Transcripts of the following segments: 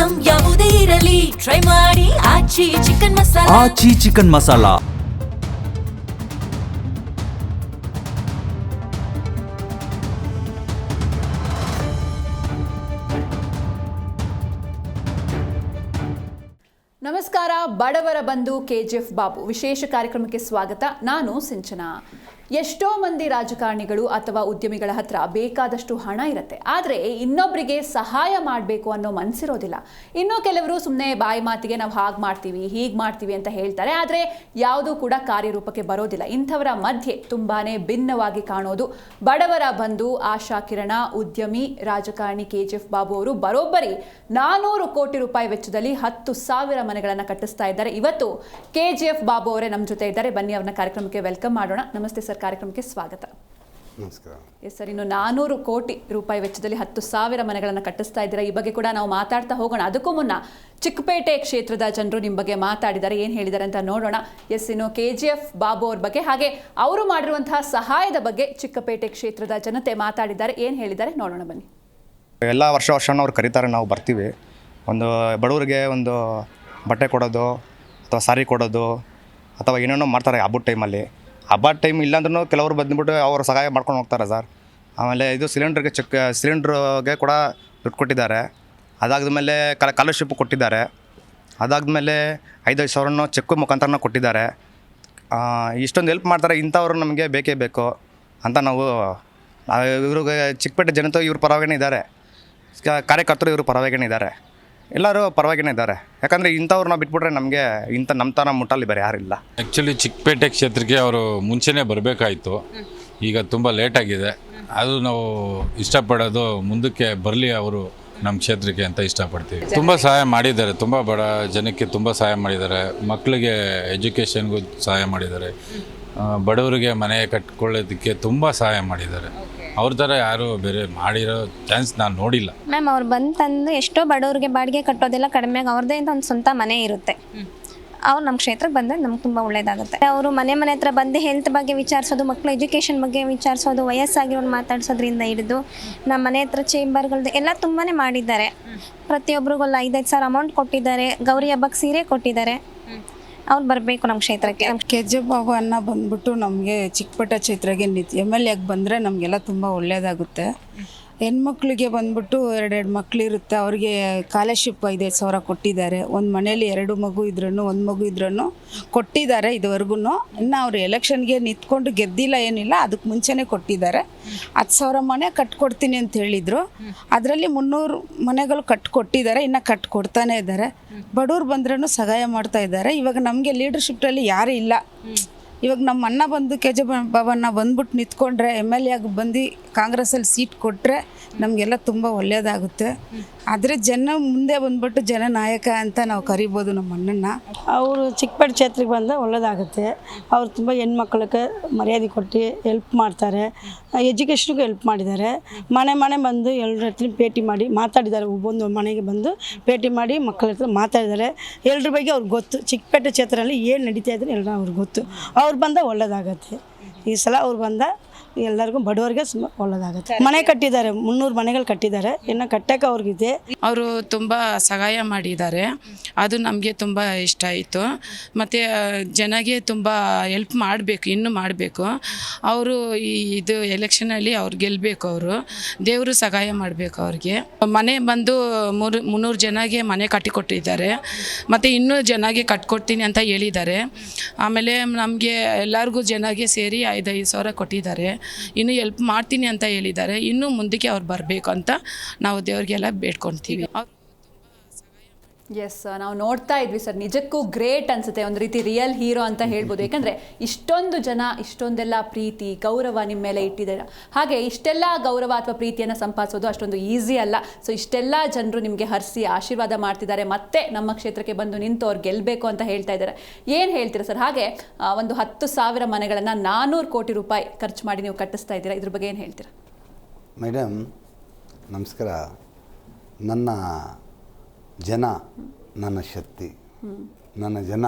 Item ಯಾವುದೇ ಇರಲಿ try ಮಾಡಿ ಆಚಿ ಚಿಕನ್ ಮಸಾಲಾ. ಆಚಿ ಚಿಕನ್ ಮಸಾಲಾ. ನಮಸ್ಕಾರ. ಬಡವರ ಬಂಧು KGF ಬಾಬು ವಿಶೇಷ ಕಾರ್ಯಕ್ರಮಕ್ಕೆ ಸ್ವಾಗತ. ನಾನು ಸಿಂಚನಾ. ಎಷ್ಟೋ ಮಂದಿ ರಾಜಕಾರಣಿಗಳು ಅಥವಾ ಉದ್ಯಮಿಗಳ ಹತ್ರ ಬೇಕಾದಷ್ಟು ಹಣ ಇರುತ್ತೆ, ಆದರೆ ಇನ್ನೊಬ್ಬರಿಗೆ ಸಹಾಯ ಮಾಡಬೇಕು ಅನ್ನೋ ಮನಸ್ಸಿರೋದಿಲ್ಲ. ಇನ್ನೂ ಕೆಲವರು ಸುಮ್ಮನೆ ಬಾಯಿ ಮಾತಿಗೆ ನಾವು ಹಾಗೆ ಮಾಡ್ತೀವಿ ಹೀಗೆ ಮಾಡ್ತೀವಿ ಅಂತ ಹೇಳ್ತಾರೆ, ಆದರೆ ಯಾವುದೂ ಕೂಡ ಕಾರ್ಯರೂಪಕ್ಕೆ ಬರೋದಿಲ್ಲ. ಇಂಥವರ ಮಧ್ಯೆ ತುಂಬಾನೇ ಭಿನ್ನವಾಗಿ ಕಾಣೋದು ಬಡವರ ಬಂಧು ಆಶಾ ಕಿರಣ, ಉದ್ಯಮಿ ರಾಜಕಾರಣಿ KGF ಬಾಬು ಅವರು ಬರೋಬ್ಬರಿ 400 ಕೋಟಿ ರೂಪಾಯಿ ವೆಚ್ಚದಲ್ಲಿ 10,000 ಮನೆಗಳನ್ನು ಕಟ್ಟಿಸ್ತಾ ಇದ್ದಾರೆ. ಇವತ್ತು KGF ಬಾಬು ಅವರೇ ನಮ್ಮ ಜೊತೆ ಇದ್ದಾರೆ. ಬನ್ನಿ ಅವ್ರನ್ನ ಕಾರ್ಯಕ್ರಮಕ್ಕೆ ವೆಲ್ಕಮ್ ಮಾಡೋಣ. ನಮಸ್ತೆ ಸರ್, ಕಾರ್ಯಕ್ರಮಕ್ಕೆ ಸ್ವಾಗತ. ನಮಸ್ಕಾರ. ಎಸ್ ಸರ್, ಇನ್ನು 400 ಕೋಟಿ ರೂಪಾಯಿ ವೆಚ್ಚದಲ್ಲಿ 10,000 ಮನೆಗಳನ್ನು ಕಟ್ಟಿಸ್ತಾ ಇದ್ದೀರಾ. ಈ ಬಗ್ಗೆ ಕೂಡ ನಾವು ಮಾತಾಡ್ತಾ ಹೋಗೋಣ. ಅದಕ್ಕೂ ಮುನ್ನ ಚಿಕ್ಕಪೇಟೆ ಕ್ಷೇತ್ರದ ಜನರು ನಿಮ್ಮ ಬಗ್ಗೆ ಮಾತಾಡಿದ್ದಾರೆ, ಏನು ಹೇಳಿದ್ದಾರೆ ಅಂತ ನೋಡೋಣ. ಎಸ್, ಇನ್ನು KGF ಬಾಬು ಅವ್ರ ಬಗ್ಗೆ ಹಾಗೆ ಅವರು ಮಾಡಿರುವಂತಹ ಸಹಾಯದ ಬಗ್ಗೆ ಚಿಕ್ಕಪೇಟೆ ಕ್ಷೇತ್ರದ ಜನತೆ ಮಾತಾಡಿದ್ದಾರೆ, ಏನು ಹೇಳಿದ್ದಾರೆ ನೋಡೋಣ ಬನ್ನಿ. ಎಲ್ಲ ವರ್ಷನೂ ಅವ್ರು ಕರೀತಾರೆ, ನಾವು ಬರ್ತೀವಿ. ಒಂದು ಬಡವರಿಗೆ ಒಂದು ಬಟ್ಟೆ ಕೊಡೋದು ಅಥವಾ ಸಾರಿ ಕೊಡೋದು ಅಥವಾ ಏನೇನೋ ಮಾಡ್ತಾರೆ ಹಬ್ಬದ ಟೈಮಲ್ಲಿ. ಹಬ್ಬದ ಟೈಮ್ ಇಲ್ಲಾಂದ್ರೂ ಕೆಲವರು ಬಂದುಬಿಟ್ಟು ಅವರು ಸಹಾಯ ಮಾಡ್ಕೊಂಡು ಹೋಗ್ತಾರೆ ಸರ್. ಆಮೇಲೆ ಇದು ಸಿಲಿಂಡ್ರಿಗೆ ಕೂಡ ದುಡ್ಡು ಕೊಟ್ಟಿದ್ದಾರೆ. ಅದಾದಮೇಲೆ ಸ್ಕಾಲರ್ಶಿಪ್ ಕೊಟ್ಟಿದ್ದಾರೆ. ಅದಾದಮೇಲೆ 5,000 ಸಾವಿರನೂ ಚೆಕ್ ಮುಖಾಂತರನೂ ಕೊಟ್ಟಿದ್ದಾರೆ. ಇಷ್ಟೊಂದು ಹೆಲ್ಪ್ ಮಾಡ್ತಾರೆ. ಇಂಥವ್ರು ನಮಗೆ ಬೇಕೇ ಬೇಕು ಅಂತ ನಾವು ಇವ್ರಿಗೆ ಚಿಕ್ಕಪೇಟೆ ಜನತೆ ಇವ್ರ ಪರವಾಗಿನೇ ಇದ್ದಾರೆ, ಕಾರ್ಯಕರ್ತರು ಇವರು ಪರವಾಗಿನೇ ಇದ್ದಾರೆ, ಎಲ್ಲರೂ ಪರವಾಗಿನೇ ಇದ್ದಾರೆ. ಯಾಕಂದರೆ ಇಂಥವ್ರನ್ನ ಬಿಟ್ಬಿಟ್ರೆ ನಮಗೆ ನಮ್ಮ ಥರ ಮುಟ್ಟಲ್ಲಿ ಬೇರೆ ಯಾರಿಲ್ಲ. ಆ್ಯಕ್ಚುಲಿ ಚಿಕ್ಕಪೇಟೆ ಕ್ಷೇತ್ರಕ್ಕೆ ಅವರು ಮುಂಚೆನೇ ಬರಬೇಕಾಯಿತು, ಈಗ ತುಂಬ ಲೇಟಾಗಿದೆ. ಅದು ನಾವು ಇಷ್ಟಪಡೋದು ಮುಂದಕ್ಕೆ ಬರಲಿ ಅವರು ನಮ್ಮ ಕ್ಷೇತ್ರಕ್ಕೆ ಅಂತ ಇಷ್ಟಪಡ್ತೀವಿ. ತುಂಬ ಸಹಾಯ ಮಾಡಿದ್ದಾರೆ, ತುಂಬ ಬಡ ಜನಕ್ಕೆ ತುಂಬ ಸಹಾಯ ಮಾಡಿದ್ದಾರೆ. ಮಕ್ಕಳಿಗೆ ಎಜುಕೇಷನ್ಗೂ ಸಹಾಯ ಮಾಡಿದ್ದಾರೆ. ಬಡವರಿಗೆ ಮನೆ ಕಟ್ಕೊಳ್ಳೋದಕ್ಕೆ ತುಂಬ ಸಹಾಯ ಮಾಡಿದ್ದಾರೆ. ಅವ್ರ ಥರ ಯಾರು ಬೇರೆ ಮಾಡಿರೋ ಚಾನ್ಸ್ ನಾನು ನೋಡಿಲ್ಲ. ಮ್ಯಾಮ್, ಅವ್ರು ಬಂತಂದು ಎಷ್ಟೋ ಬಡವ್ರಿಗೆ ಬಾಡಿಗೆ ಕಟ್ಟೋದೆಲ್ಲ ಕಡಿಮೆ, ಅವ್ರದ್ದೇ ಅಂತ ಒಂದು ಸ್ವಂತ ಮನೆ ಇರುತ್ತೆ. ಅವ್ರು ನಮ್ಮ ಕ್ಷೇತ್ರಕ್ಕೆ ಬಂದರೆ ನಮ್ಗೆ ತುಂಬ ಒಳ್ಳೇದಾಗುತ್ತೆ. ಅವರು ಮನೆ ಹತ್ರ ಬಂದು ಹೆಲ್ತ್ ಬಗ್ಗೆ ವಿಚಾರಿಸೋದು, ಮಕ್ಕಳು ಎಜುಕೇಷನ್ ಬಗ್ಗೆ ವಿಚಾರಿಸೋದು, ವಯಸ್ಸಾಗಿರೋರು ಮಾತಾಡ್ಸೋದ್ರಿಂದ ಹಿಡಿದು ನಮ್ಮ ಮನೆ ಹತ್ರ ಚೇಂಬರ್ಗಳದ್ದು ಎಲ್ಲ ತುಂಬಾ ಮಾಡಿದ್ದಾರೆ. ಪ್ರತಿಯೊಬ್ಬರಿಗೂ 5,000 ಸಾವಿರ ಅಮೌಂಟ್ ಕೊಟ್ಟಿದ್ದಾರೆ. ಗೌರಿ ಹಬ್ಬಕ್ಕೆ ಸೀರೆ ಕೊಟ್ಟಿದ್ದಾರೆ. ಅವ್ರು ಬರಬೇಕು ನಮ್ಮ ಕ್ಷೇತ್ರಕ್ಕೆ. KGF ಬಾಬು ಅನ್ನ ಬಂದ್ಬಿಟ್ಟು ನಮಗೆ ಚಿಕ್ಕಪೇಟೆ ಕ್ಷೇತ್ರಕ್ಕೆ MLA ಆಗಿ ಬಂದರೆ ನಮಗೆಲ್ಲ ತುಂಬ ಒಳ್ಳೆಯದಾಗುತ್ತೆ. ಹೆಣ್ಮಕ್ಳಿಗೆ ಬಂದ್ಬಿಟ್ಟು 2 ಮಕ್ಕಳಿರುತ್ತೆ, ಅವ್ರಿಗೆ ಸ್ಕಾಲರ್ಶಿಪ್ 5,000 ಸಾವಿರ ಕೊಟ್ಟಿದ್ದಾರೆ. ಒಂದು ಮನೇಲಿ 2 ಮಗು ಇದ್ರೂ 1 ಮಗು ಇದ್ರೂ ಕೊಟ್ಟಿದ್ದಾರೆ ಇದುವರೆಗೂ. ಇನ್ನು ಅವರು ಎಲೆಕ್ಷನ್ಗೆ ನಿಂತ್ಕೊಂಡು ಗೆದ್ದಿಲ್ಲ ಏನಿಲ್ಲ, ಅದಕ್ಕೆ ಮುಂಚೆನೇ ಕೊಟ್ಟಿದ್ದಾರೆ. 10,000 ಮನೆ ಕಟ್ಕೊಡ್ತೀನಿ ಅಂತ ಹೇಳಿದರು. ಅದರಲ್ಲಿ 300 ಮನೆಗಳು ಕಟ್ಕೊಟ್ಟಿದ್ದಾರೆ, ಇನ್ನು ಕಟ್ಕೊಡ್ತಾನೆ ಇದ್ದಾರೆ. ಬಡವ್ರು ಬಂದ್ರೂ ಸಹಾಯ ಮಾಡ್ತಾ ಇದ್ದಾರೆ. ಇವಾಗ ನಮಗೆ ಲೀಡರ್ಶಿಪ್ಪಲ್ಲಿ ಯಾರೂ ಇಲ್ಲ. ಇವಾಗ ನಮ್ಮ ಅಣ್ಣ ಬಂದು KGF ಬಾಬನ್ನ ಬಂದ್ಬಿಟ್ಟು ನಿಂತ್ಕೊಂಡ್ರೆ MLA ಆಗಿ ಬಂದು ಕಾಂಗ್ರೆಸ್ಸಲ್ಲಿ ಸೀಟ್ ಕೊಟ್ಟರೆ ನಮಗೆಲ್ಲ ತುಂಬ ಒಳ್ಳೆಯದಾಗುತ್ತೆ. ಆದರೆ ಜನ ಮುಂದೆ ಬಂದ್ಬಿಟ್ಟು ಜನನಾಯಕ ಅಂತ ನಾವು ಕರಿಬೋದು ನಮ್ಮ ಅಣ್ಣನ. ಅವರು ಚಿಕ್ಕಪೇಟೆ ಕ್ಷೇತ್ರಕ್ಕೆ ಬಂದರೆ ಒಳ್ಳೆಯದಾಗುತ್ತೆ. ಅವ್ರು ತುಂಬ ಹೆಣ್ಮಕ್ಳಿಗೆ ಮರ್ಯಾದೆ ಕೊಟ್ಟು ಹೆಲ್ಪ್ ಮಾಡ್ತಾರೆ. ಎಜುಕೇಷನ್ಗೂ ಹೆಲ್ಪ್ ಮಾಡಿದ್ದಾರೆ. ಮನೆ ಬಂದು ಎಲ್ಲರ ಹತ್ರ ಭೇಟಿ ಮಾಡಿ ಮಾತಾಡಿದ್ದಾರೆ. ಒಬ್ಬೊಂದು ಮನೆಗೆ ಬಂದು ಭೇಟಿ ಮಾಡಿ ಮಕ್ಕಳ ಹತ್ರ ಮಾತಾಡಿದ್ದಾರೆ. ಎಲ್ಲರ ಬಗ್ಗೆ ಅವ್ರಿಗೆ ಗೊತ್ತು. ಚಿಕ್ಕಪೇಟೆ ಕ್ಷೇತ್ರದಲ್ಲಿ ಏನು ನಡೀತಾ ಇದ್ರೆ ಎಲ್ಲ ಅವ್ರಿಗೆ ಗೊತ್ತು. ಅವ್ರು ಬಂದ ಒಳ್ಳೆಯದಾಗತ್ತೆ. ಈ ಸಲ ಅವ್ರು ಬಂದ ಎಲ್ಲರಿಗೂ ಬಡವರಿಗೆ ಒಳ್ಳೆಯದಾಗುತ್ತೆ. ಮನೆ ಕಟ್ಟಿದ್ದಾರೆ, 300 ಮನೆಗಳು ಕಟ್ಟಿದ್ದಾರೆ. ಇನ್ನು ಕಟ್ಟಕ್ಕೆ ಅವ್ರಿಗಿದೆ. ಅವರು ತುಂಬ ಸಹಾಯ ಮಾಡಿದ್ದಾರೆ, ಅದು ನಮಗೆ ತುಂಬ ಇಷ್ಟ ಆಯಿತು. ಮತ್ತು ಜನಗೆ ತುಂಬ ಹೆಲ್ಪ್ ಮಾಡಬೇಕು, ಇನ್ನೂ ಮಾಡಬೇಕು. ಅವರು ಇದು ಎಲೆಕ್ಷನಲ್ಲಿ ಅವ್ರು ಗೆಲ್ಲಬೇಕು. ಅವರು ದೇವರು ಸಹಾಯ ಮಾಡಬೇಕು ಅವ್ರಿಗೆ. ಮನೆ ಬಂದು 300 ಜನಗೆ ಮನೆ ಕಟ್ಟಿಕೊಟ್ಟಿದ್ದಾರೆ. ಮತ್ತು ಇನ್ನೂ ಜನಗೆ ಕಟ್ಕೊಡ್ತೀನಿ ಅಂತ ಹೇಳಿದ್ದಾರೆ. ಆಮೇಲೆ ನಮಗೆ ಎಲ್ಲರಿಗೂ ಜನಗೆ ಸೇರಿ 5,000 ಸಾವಿರ ಕೊಟ್ಟಿದ್ದಾರೆ. ಇನ್ನೂ ಹೆಲ್ಪ್ ಮಾಡ್ತೀನಿ ಅಂತ ಹೇಳಿದ್ದಾರೆ. ಇನ್ನೂ ಮುಂದಕ್ಕೆ ಅವ್ರು ಬರಬೇಕು ಅಂತ ನಾವು ದೇವ್ರಿಗೆಲ್ಲ ಬೇಡ್ಕೊಳ್ತೀವಿ. ಎಸ್, ನಾವು ನೋಡ್ತಾ ಇದ್ವಿ ಸರ್, ನಿಜಕ್ಕೂ ಗ್ರೇಟ್ ಅನ್ಸುತ್ತೆ. ಒಂದು ರೀತಿ ರಿಯಲ್ ಹೀರೋ ಅಂತ ಹೇಳ್ಬೋದು. ಯಾಕಂದರೆ ಇಷ್ಟೊಂದು ಜನ ಇಷ್ಟೊಂದೆಲ್ಲ ಪ್ರೀತಿ ಗೌರವ ನಿಮ್ಮ ಮೇಲೆ ಇಟ್ಟಿದ್ದಾರೆ. ಹಾಗೆ ಇಷ್ಟೆಲ್ಲ ಗೌರವ ಅಥವಾ ಪ್ರೀತಿಯನ್ನು ಸಂಪಾದಿಸೋದು ಅಷ್ಟೊಂದು ಈಸಿ ಅಲ್ಲ. ಸೊ ಇಷ್ಟೆಲ್ಲ ಜನರು ನಿಮಗೆ ಹರಿಸಿ ಆಶೀರ್ವಾದ ಮಾಡ್ತಿದ್ದಾರೆ, ಮತ್ತೆ ನಮ್ಮ ಕ್ಷೇತ್ರಕ್ಕೆ ಬಂದು ನಿಂತು ಅವ್ರು ಗೆಲ್ಲಬೇಕು ಅಂತ ಹೇಳ್ತಾ ಇದ್ದಾರೆ. ಏನು ಹೇಳ್ತೀರಾ ಸರ್? ಹಾಗೆ ಒಂದು 10,000 ಮನೆಗಳನ್ನು 400 ಕೋಟಿ ರೂಪಾಯಿ ಖರ್ಚು ಮಾಡಿ ನೀವು ಕಟ್ಟಿಸ್ತಾ ಇದ್ದೀರಾ, ಇದ್ರ ಬಗ್ಗೆ ಏನು ಹೇಳ್ತೀರಾ? ಮೇಡಮ್ ನಮಸ್ಕಾರ. ನನ್ನ ಜನ ನನ್ನ ಶಕ್ತಿ. ನನ್ನ ಜನ,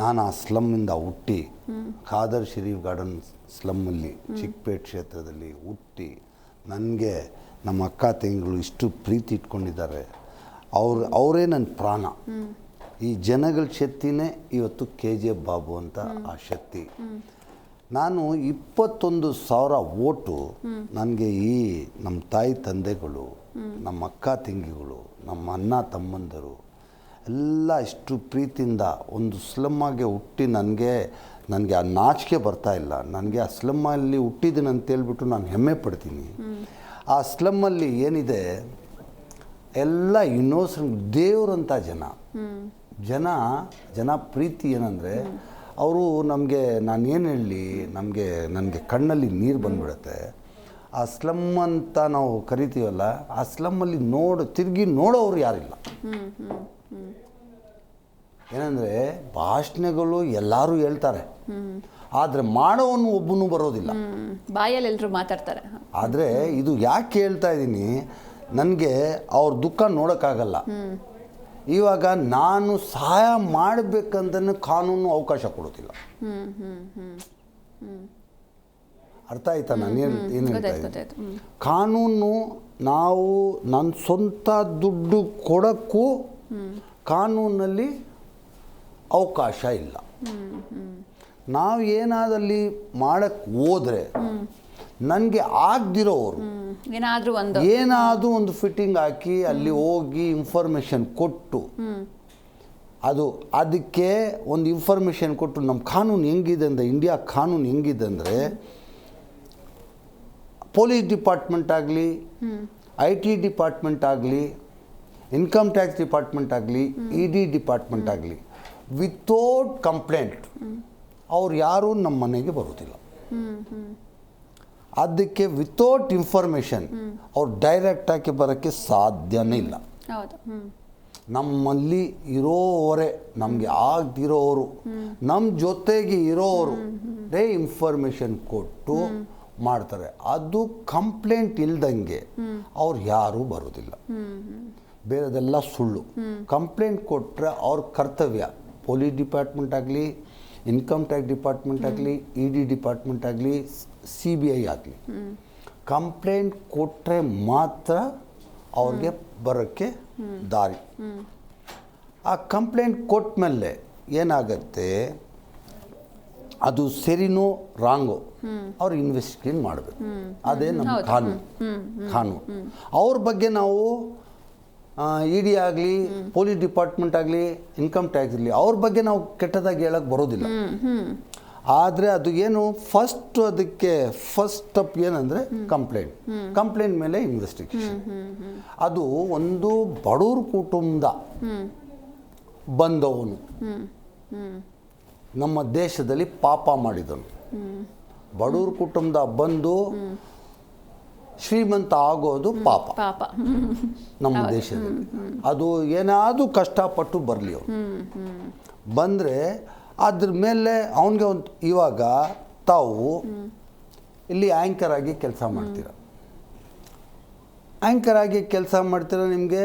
ನಾನು ಆ ಸ್ಲಮ್ಮಿಂದ ಹುಟ್ಟಿ ಖಾದರ್ ಶರೀಫ್ ಗಾರ್ಡನ್ ಸ್ಲಮ್ಮಲ್ಲಿ ಚಿಕ್ಕಪೇಟೆ ಕ್ಷೇತ್ರದಲ್ಲಿ ಹುಟ್ಟಿ ನನಗೆ ನಮ್ಮ ಅಕ್ಕ ತಂಗಿಗಳು ಇಷ್ಟು ಪ್ರೀತಿ ಇಟ್ಕೊಂಡಿದ್ದಾರೆ. ಅವರೇ ನನ್ನ ಪ್ರಾಣ. ಈ ಜನಗಳ ಶಕ್ತಿನೇ ಇವತ್ತು KGF ಬಾಬು ಅಂತ ಆ ಶಕ್ತಿ. ನಾನು 21,000 ಓಟು ನನಗೆ ಈ ನಮ್ಮ ತಾಯಿ ತಂದೆಗಳು, ನಮ್ಮ ಅಕ್ಕ ತಂಗಿಗಳು, ನಮ್ಮ ಅಣ್ಣ ತಮ್ಮಂದರು ಎಲ್ಲ ಇಷ್ಟು ಪ್ರೀತಿಯಿಂದ ಒಂದು ಸ್ಲಮ್ಮಾಗೆ ಹುಟ್ಟಿ ನನಗೆ ಆ ನಾಚಿಕೆ ಬರ್ತಾಯಿಲ್ಲ. ನನಗೆ ಆ ಸ್ಲಮ್ಮಲ್ಲಿ ಹುಟ್ಟಿದ್ದೀನಿ ಅಂತೇಳ್ಬಿಟ್ಟು ನಾನು ಹೆಮ್ಮೆ ಪಡ್ತೀನಿ. ಆ ಸ್ಲಮ್ಮಲ್ಲಿ ಏನಿದೆ ಎಲ್ಲ ಇನ್ನೋಸೆಂಟ್ ದೇವರಂಥ ಜನ ಪ್ರೀತಿ ಏನಂದರೆ ಅವರು ನಮಗೆ ನಾನೇನು ಹೇಳಲಿ, ನನಗೆ ಕಣ್ಣಲ್ಲಿ ನೀರು ಬಂದ್ಬಿಡುತ್ತೆ. ಆ ಸ್ಲಮ್ ಅಂತ ನಾವು ಕರಿತೀವಲ್ಲ, ಆ ಸ್ಲಮ್ಮಲ್ಲಿ ತಿರುಗಿ ನೋಡೋರು ಯಾರಿಲ್ಲ. ಏನಂದರೆ ಭಾಷಣಗಳು ಎಲ್ಲರೂ ಹೇಳ್ತಾರೆ, ಆದರೆ ಮಾಡೋವನು ಒಬ್ಬನು ಬರೋದಿಲ್ಲ. ಬಾಯಲ್ಲಿ ಎಲ್ಲರೂ ಮಾತಾಡ್ತಾರೆ. ಆದರೆ ಇದು ಯಾಕೆ ಹೇಳ್ತಾ ಇದ್ದೀನಿ, ನನಗೆ ಅವ್ರ ದುಃಖ ನೋಡೋಕ್ಕಾಗಲ್ಲ. ಇವಾಗ ನಾನು ಸಹಾಯ ಮಾಡಬೇಕಂತ ಕಾನೂನು ಅವಕಾಶ ಕೊಡೋದಿಲ್ಲ. ಅರ್ಥ ಆಯ್ತಾ ನಾನು ಏನು ಹೇಳ್ತಾ ಇದ್ದೀನಿ? ಕಾನೂನು ನಾವು ನನ್ನ ಸ್ವಂತ ದುಡ್ಡು ಕೊಡೋಕ್ಕೂ ಕಾನೂನಲ್ಲಿ ಅವಕಾಶ ಇಲ್ಲ. ನಾವು ಏನಾದಲ್ಲಿ ಮಾಡಕ್ಕೆ ಹೋದರೆ ನನಗೆ ಆಗದಿರೋರು ಏನಾದರೂ ಒಂದು ಫಿಟ್ಟಿಂಗ್ ಹಾಕಿ ಅಲ್ಲಿ ಹೋಗಿ ಇನ್ಫಾರ್ಮೇಷನ್ ಕೊಟ್ಟು ಅದಕ್ಕೆ ಒಂದು ಇನ್ಫಾರ್ಮೇಷನ್ ಕೊಟ್ಟು ನಮ್ಮ ಕಾನೂನು ಹೆಂಗಿದೆ ಅಂದರೆ, ಇಂಡಿಯಾ ಕಾನೂನು ಹೆಂಗಿದೆ ಅಂದರೆ, ಪೊಲೀಸ್ ಡಿಪಾರ್ಟ್ಮೆಂಟ್ ಆಗಲಿ, IT ಡಿಪಾರ್ಟ್ಮೆಂಟ್ ಆಗಲಿ, ಇನ್ಕಮ್ ಟ್ಯಾಕ್ಸ್ ಡಿಪಾರ್ಟ್ಮೆಂಟ್ ಆಗಲಿ, ED ಡಿಪಾರ್ಟ್ಮೆಂಟ್ ಆಗಲಿ, ವಿತೌಟ್ ಕಂಪ್ಲೇಂಟ್ ಅವ್ರು ಯಾರೂ ನಮ್ಮ ಮನೆಗೆ ಬರೋದಿಲ್ಲ. ಅದಕ್ಕೆ ವಿತೌಟ್ ಇನ್ಫಾರ್ಮೇಷನ್ ಅವ್ರು ಡೈರೆಕ್ಟಾಗಿ ಬರೋಕ್ಕೆ ಸಾಧ್ಯನೇ ಇಲ್ಲ. ನಮ್ಮಲ್ಲಿ ಇರೋವರೇ, ನಮಗೆ ಆಗದಿರೋರು, ನಮ್ಮ ಜೊತೆಗೆ ಇರೋರು ಇನ್ಫಾರ್ಮೇಷನ್ ಕೊಟ್ಟು ಮಾಡ್ತಾರೆ. ಅದು ಕಂಪ್ಲೇಂಟ್ ಇಲ್ದಂಗೆ ಅವ್ರು ಯಾರೂ ಬರೋದಿಲ್ಲ. ಬೇರೆದೆಲ್ಲ ಸುಳ್ಳು. ಕಂಪ್ಲೇಂಟ್ ಕೊಟ್ಟರೆ ಅವ್ರ ಕರ್ತವ್ಯ, ಪೊಲೀಸ್ ಡಿಪಾರ್ಟ್ಮೆಂಟ್ ಆಗಲಿ, ಇನ್ಕಮ್ ಟ್ಯಾಕ್ಸ್ ಡಿಪಾರ್ಟ್ಮೆಂಟ್ ಆಗಲಿ, ED ಡಿಪಾರ್ಟ್ಮೆಂಟ್ ಆಗಲಿ, CBI ಆಗಲಿ, ಕಂಪ್ಲೇಂಟ್ ಕೊಟ್ಟರೆ ಮಾತ್ರ ಅವ್ರಿಗೆ ಬರೋಕ್ಕೆ ದಾರಿ. ಆ ಕಂಪ್ಲೇಂಟ್ ಕೊಟ್ಟ ಮೇಲೆ ಏನಾಗತ್ತೆ, ಅದು ಸರಿನೋ ರಾಂಗೋ ಅವ್ರು ಇನ್ವೆಸ್ಟಿಗೇಟ್ ಮಾಡಬೇಕು. ಅದೇ ನಮ್ಮ ಕಾನೂನು. ಅವ್ರ ಬಗ್ಗೆ ನಾವು ED ಆಗಲಿ, ಪೊಲೀಸ್ ಡಿಪಾರ್ಟ್ಮೆಂಟ್ ಆಗಲಿ, ಇನ್ಕಮ್ ಟ್ಯಾಕ್ಸ್ ಇರಲಿ, ಅವ್ರ ಬಗ್ಗೆ ನಾವು ಕೆಟ್ಟದಾಗಿ ಹೇಳಕ್ಕೆ ಬರೋದಿಲ್ಲ. ಆದರೆ ಅದು ಏನು ಅದಕ್ಕೆ ಫಸ್ಟ್ ಸ್ಟೆಪ್ ಏನಂದರೆ ಕಂಪ್ಲೇಂಟ್ ಮೇಲೆ ಇನ್ವೆಸ್ಟಿಗೇಷನ್. ಅದು ಒಂದು ಬಡವ್ರ ಕುಟುಂಬದ ಬಂದವನು ನಮ್ಮ ದೇಶದಲ್ಲಿ ಪಾಪ ಮಾಡಿದನು. ಬಡವ್ರ ಕುಟುಂಬದ ಬಂದು ಶ್ರೀಮಂತ ಆಗೋದು ಪಾಪ ನಮ್ಮ ದೇಶದಲ್ಲಿ. ಅದು ಏನಾದರೂ ಕಷ್ಟಪಟ್ಟು ಬರಲಿ, ಅವನು ಬಂದರೆ ಅದ್ರ ಮೇಲೆ ಅವನಿಗೆ ಒಂದು, ಇವಾಗ ತಾವು ಇಲ್ಲಿ ಆ್ಯಂಕರ್ ಆಗಿ ಕೆಲಸ ಮಾಡ್ತೀರ, ನಿಮಗೆ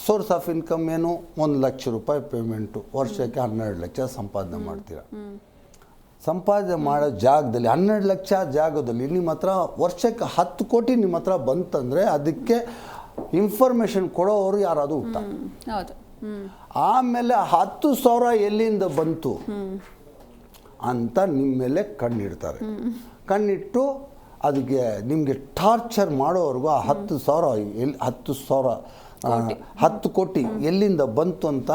ಸೋರ್ಸ್ ಆಫ್ ಇನ್ಕಮ್ ಏನು, 1 ಲಕ್ಷ ರೂಪಾಯಿ ಪೇಮೆಂಟು, ವರ್ಷಕ್ಕೆ 12 ಲಕ್ಷ ಸಂಪಾದನೆ ಮಾಡ್ತೀರ. ಸಂಪಾದನೆ ಮಾಡೋ ಜಾಗದಲ್ಲಿ 12 ಲಕ್ಷ ಜಾಗದಲ್ಲಿ ನಿಮ್ಮ ಹತ್ರ ವರ್ಷಕ್ಕೆ 10 ಕೋಟಿ ನಿಮ್ಮ ಹತ್ರ ಬಂತಂದರೆ ಅದಕ್ಕೆ ಇನ್ಫಾರ್ಮೇಷನ್ ಕೊಡೋರು ಯಾರಾದರೂ ಹುಟ್ಟ. ಆಮೇಲೆ 10,000 ಎಲ್ಲಿಂದ ಬಂತು ಅಂತ ನಿಮ್ಮ ಮೇಲೆ ಕಣ್ಣಿಡ್ತಾರೆ. ಕಣ್ಣಿಟ್ಟು ಅದಕ್ಕೆ ನಿಮಗೆ ಟಾರ್ಚರ್ ಮಾಡೋವರೆಗೂ ಆ 10 ಕೋಟಿ ಎಲ್ಲಿಂದ ಬಂತು ಅಂತ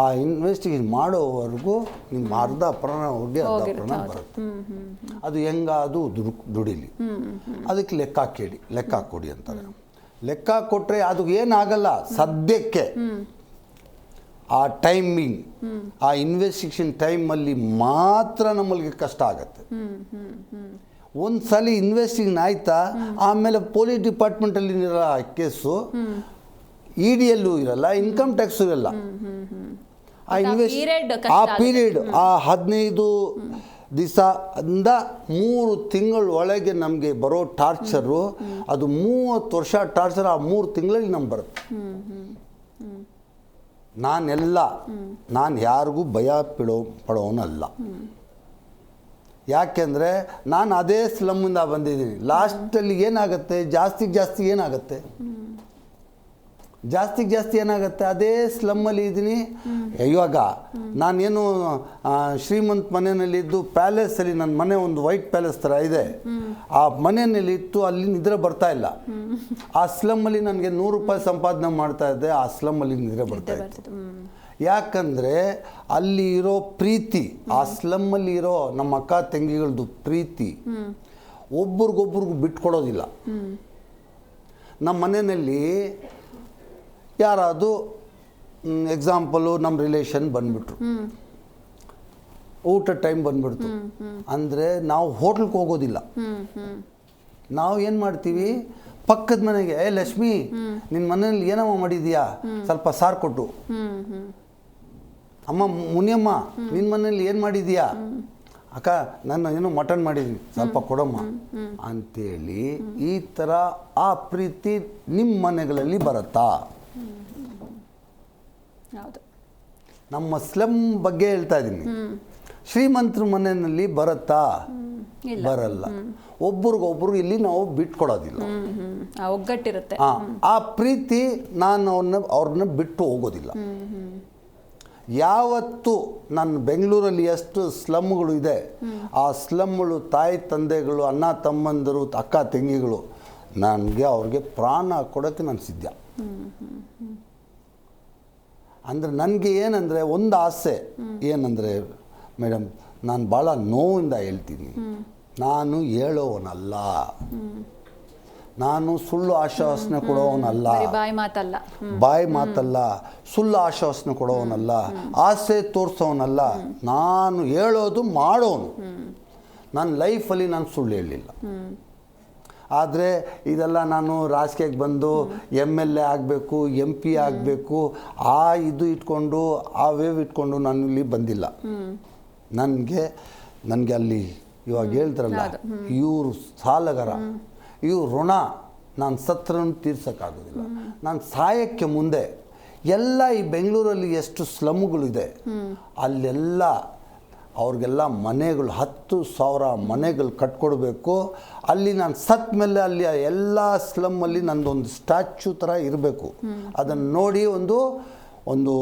ಆ ಇನ್ವೆಸ್ಟಿಗೇಷನ್ ಮಾಡೋವರೆಗೂ ನಿಮ್ಮ ಅರ್ಧ ಪ್ರಾಣ ಹೋಗಿ ಅರ್ಧ ಪ್ರಾಣ ಬರುತ್ತೆ. ಅದು ಹೆಂಗಾದು ದುಡಿಲಿ, ಅದಕ್ಕೆ ಲೆಕ್ಕ ಕೊಡಿ ಅಂತಾರೆ. ಲೆಕ್ಕ ಕೊಟ್ಟರೆ ಅದು ಏನಾಗಲ್ಲ. ಸದ್ಯಕ್ಕೆ ಆ ಟೈಮಿಂಗ್, ಆ ಇನ್ವೆಸ್ಟಿಗೇಷನ್ ಟೈಮಲ್ಲಿ ಮಾತ್ರ ನಮ್ಮಲ್ಲಿಗೆ ಕಷ್ಟ ಆಗುತ್ತೆ. ಒಂದು ಸಲ ಇನ್ವೆಸ್ಟಿಗೇಷನ್ ಆಯ್ತಾ, ಆಮೇಲೆ ಪೊಲೀಸ್ ಡಿಪಾರ್ಟ್ಮೆಂಟಲ್ಲಿ ಇರೋ ಕೇಸು EDಯಲ್ಲೂ ಇರಲ್ಲ, ಇನ್ಕಮ್ ಟ್ಯಾಕ್ಸು ಇರಲ್ಲ. ಆ ಪೀರಿಯಡ್, ಆ 15 ದಿವಸದಿಂದ 3 ತಿಂಗಳ ಒಳಗೆ ನಮಗೆ ಬರೋ ಟಾರ್ಚರು, ಅದು 30 ವರ್ಷ ಟಾರ್ಚರ್ ಆ 3 ತಿಂಗಳಲ್ಲಿ ನಮ್ಗೆ ಬರುತ್ತೆ. ನಾನು ಯಾರಿಗೂ ಭಯ ಪಡೋನಲ್ಲ. ಯಾಕೆಂದರೆ ನಾನು ಅದೇ ಸ್ಲಮ್ಮಿಂದ ಬಂದಿದ್ದೀನಿ. ಲಾಸ್ಟಲ್ಲಿ ಏನಾಗುತ್ತೆ, ಜಾಸ್ತಿ ಏನಾಗುತ್ತೆ, ಜಾಸ್ತಿಗೆ ಜಾಸ್ತಿ ಏನಾಗುತ್ತೆ, ಅದೇ ಸ್ಲಮ್ಮಲ್ಲಿ ಇದ್ದೀನಿ. ಇವಾಗ ನಾನೇನು ಶ್ರೀಮಂತ ಮನೆಯಲ್ಲಿದ್ದು ಪ್ಯಾಲೇಸಲ್ಲಿ, ನನ್ನ ಮನೆ ಒಂದು ವೈಟ್ ಪ್ಯಾಲೇಸ್ ಥರ ಇದೆ, ಆ ಮನೆಯಲ್ಲಿ ಇತ್ತು, ಅಲ್ಲಿ ನಿದ್ರೆ ಬರ್ತಾ ಇಲ್ಲ. ಆ ಸ್ಲಮ್ಮಲ್ಲಿ ನನಗೆ 100 ರೂಪಾಯಿ ಸಂಪಾದನೆ ಮಾಡ್ತಾ ಇದ್ದೆ, ಆ ಸ್ಲಮ್ಮಲ್ಲಿ ನಿದ್ರೆ ಬರ್ತಾ ಇತ್ತು. ಯಾಕಂದರೆ ಅಲ್ಲಿ ಇರೋ ಪ್ರೀತಿ, ಆ ಸ್ಲಮ್ಮಲ್ಲಿ ಇರೋ ನಮ್ಮ ಅಕ್ಕ ತಂಗಿಗಳದ್ದು ಪ್ರೀತಿ ಒಬ್ರಿಗೊಬ್ರಿಗೂ ಬಿಟ್ಕೊಡೋದಿಲ್ಲ. ನಮ್ಮ ಮನೆಯಲ್ಲಿ ಯಾರಾದರೂ ಎಕ್ಸಾಂಪಲು ನಮ್ಮ ರಿಲೇಷನ್ ಬಂದ್ಬಿಟ್ರು, ಊಟ ಟೈಮ್ ಬಂದ್ಬಿಡ್ತು ಅಂದರೆ ನಾವು ಹೋಟ್ಲ್ಗೆ ಹೋಗೋದಿಲ್ಲ. ನಾವು ಏನು ಮಾಡ್ತೀವಿ, ಪಕ್ಕದ ಮನೆಗೆ ಲಕ್ಷ್ಮಿ ನಿನ್ನ ಮನೇಲಿ ಏನಮ್ಮ ಮಾಡಿದೀಯಾ, ಸ್ವಲ್ಪ ಸಾರು ಕೊಟ್ಟು. ಅಮ್ಮ ಮುನಿಯಮ್ಮ ನಿನ್ನ ಮನೇಲಿ ಏನು ಮಾಡಿದೀಯಾ, ಅಕ್ಕ ನಾನು ಏನೋ ಮಟನ್ ಮಾಡಿದ್ದೀನಿ, ಸ್ವಲ್ಪ ಕೊಡಮ್ಮ ಅಂತೇಳಿ. ಈ ಥರ ಆ ಪ್ರೀತಿ ನಿಮ್ಮ ಮನೆಗಳಲ್ಲಿ ಬರುತ್ತಾ? ನಮ್ಮ ಸ್ಲಮ್ ಬಗ್ಗೆ ಹೇಳ್ತಾ ಇದ್ದೀನಿ. ಶ್ರೀಮಂತರ ಮನೆಯಲ್ಲಿ ಬರುತ್ತಾ? ಬರಲ್ಲ. ಒಬ್ರಿಗೊಬ್ರು ಇಲ್ಲಿ ನಾವು ಬಿಟ್ಕೊಡೋದಿಲ್ಲ, ಒಗ್ಗಟ್ಟಿರುತ್ತೆ. ಆ ಪ್ರೀತಿ ನಾನು ಅವ್ರನ್ನ ಬಿಟ್ಟು ಹೋಗೋದಿಲ್ಲ. ಯಾವತ್ತು ನನ್ನ ಬೆಂಗಳೂರಲ್ಲಿ ಎಷ್ಟು ಸ್ಲಮ್ಗಳು ಇದೆ, ಆ ಸ್ಲಮ್ಗಳು ತಾಯಿ ತಂದೆಗಳು, ಅಣ್ಣ ತಮ್ಮಂದರು, ಅಕ್ಕ ತಂಗಿಗಳು, ನನಗೆ ಅವ್ರಿಗೆ ಪ್ರಾಣ ಕೊಡೋಕ್ಕೆ ನಾನು ಸಿದ್ಧ. ಅಂದರೆ ನನಗೆ ಏನಂದರೆ ಒಂದು ಆಸೆ ಏನಂದರೆ ಮೇಡಮ್, ನಾನು ಭಾಳ ನೋವಿಂದ ಹೇಳ್ತೀನಿ, ನಾನು ಹೇಳೋವನಲ್ಲ, ನಾನು ಸುಳ್ಳು ಆಶ್ವಾಸನೆ ಕೊಡೋವನಲ್ಲ, ಬಾಯಿ ಮಾತಲ್ಲ, ಸುಳ್ಳು ಆಶ್ವಾಸನೆ ಕೊಡೋವನಲ್ಲ, ಆಸೆ ತೋರಿಸೋವನಲ್ಲ, ನಾನು ಹೇಳೋದು ಮಾಡೋನು. ನನ್ನ ಲೈಫಲ್ಲಿ ನಾನು ಸುಳ್ಳು ಹೇಳಲಿಲ್ಲ. ಆದರೆ ಇದೆಲ್ಲ ನಾನು ರಾಜಕೀಯಕ್ಕೆ ಬಂದು MLA ಆಗಬೇಕು, MP ಆಗಬೇಕು, ಇದು ಇಟ್ಕೊಂಡು ಆ ವೇವ್ ಇಟ್ಕೊಂಡು ನಾನು ಇಲ್ಲಿ ಬಂದಿಲ್ಲ. ನನಗೆ ಅಲ್ಲಿ ಇವಾಗ ಹೇಳ್ತಾರಲ್ಲ, ಇವರು ಸಾಲಗಾರ, ಇವ್ರು ಋಣ ನಾನು ಸತ್ರನ್ನು ತೀರ್ಸೋಕ್ಕಾಗೋದಿಲ್ಲ. ನಾನು ಸಾಯಕ್ಕೆ ಮುಂದೆ ಎಲ್ಲ ಈ ಬೆಂಗಳೂರಲ್ಲಿ ಎಷ್ಟು ಸ್ಲಮ್ಗಳಿದೆ ಅಲ್ಲೆಲ್ಲ ಅವ್ರಿಗೆಲ್ಲ ಮನೆಗಳು 10,000 ಮನೆಗಳು ಕಟ್ಕೊಡ್ಬೇಕು. ಅಲ್ಲಿ ನಾನು ಸತ್ತ ಮೇಲೆ ಅಲ್ಲಿ ಎಲ್ಲ ಸ್ಲಮ್ಮಲ್ಲಿ ನಂದೊಂದು ಸ್ಟ್ಯಾಚ್ಯೂ ಥರ ಇರಬೇಕು. ಅದನ್ನು ನೋಡಿ ಒಂದು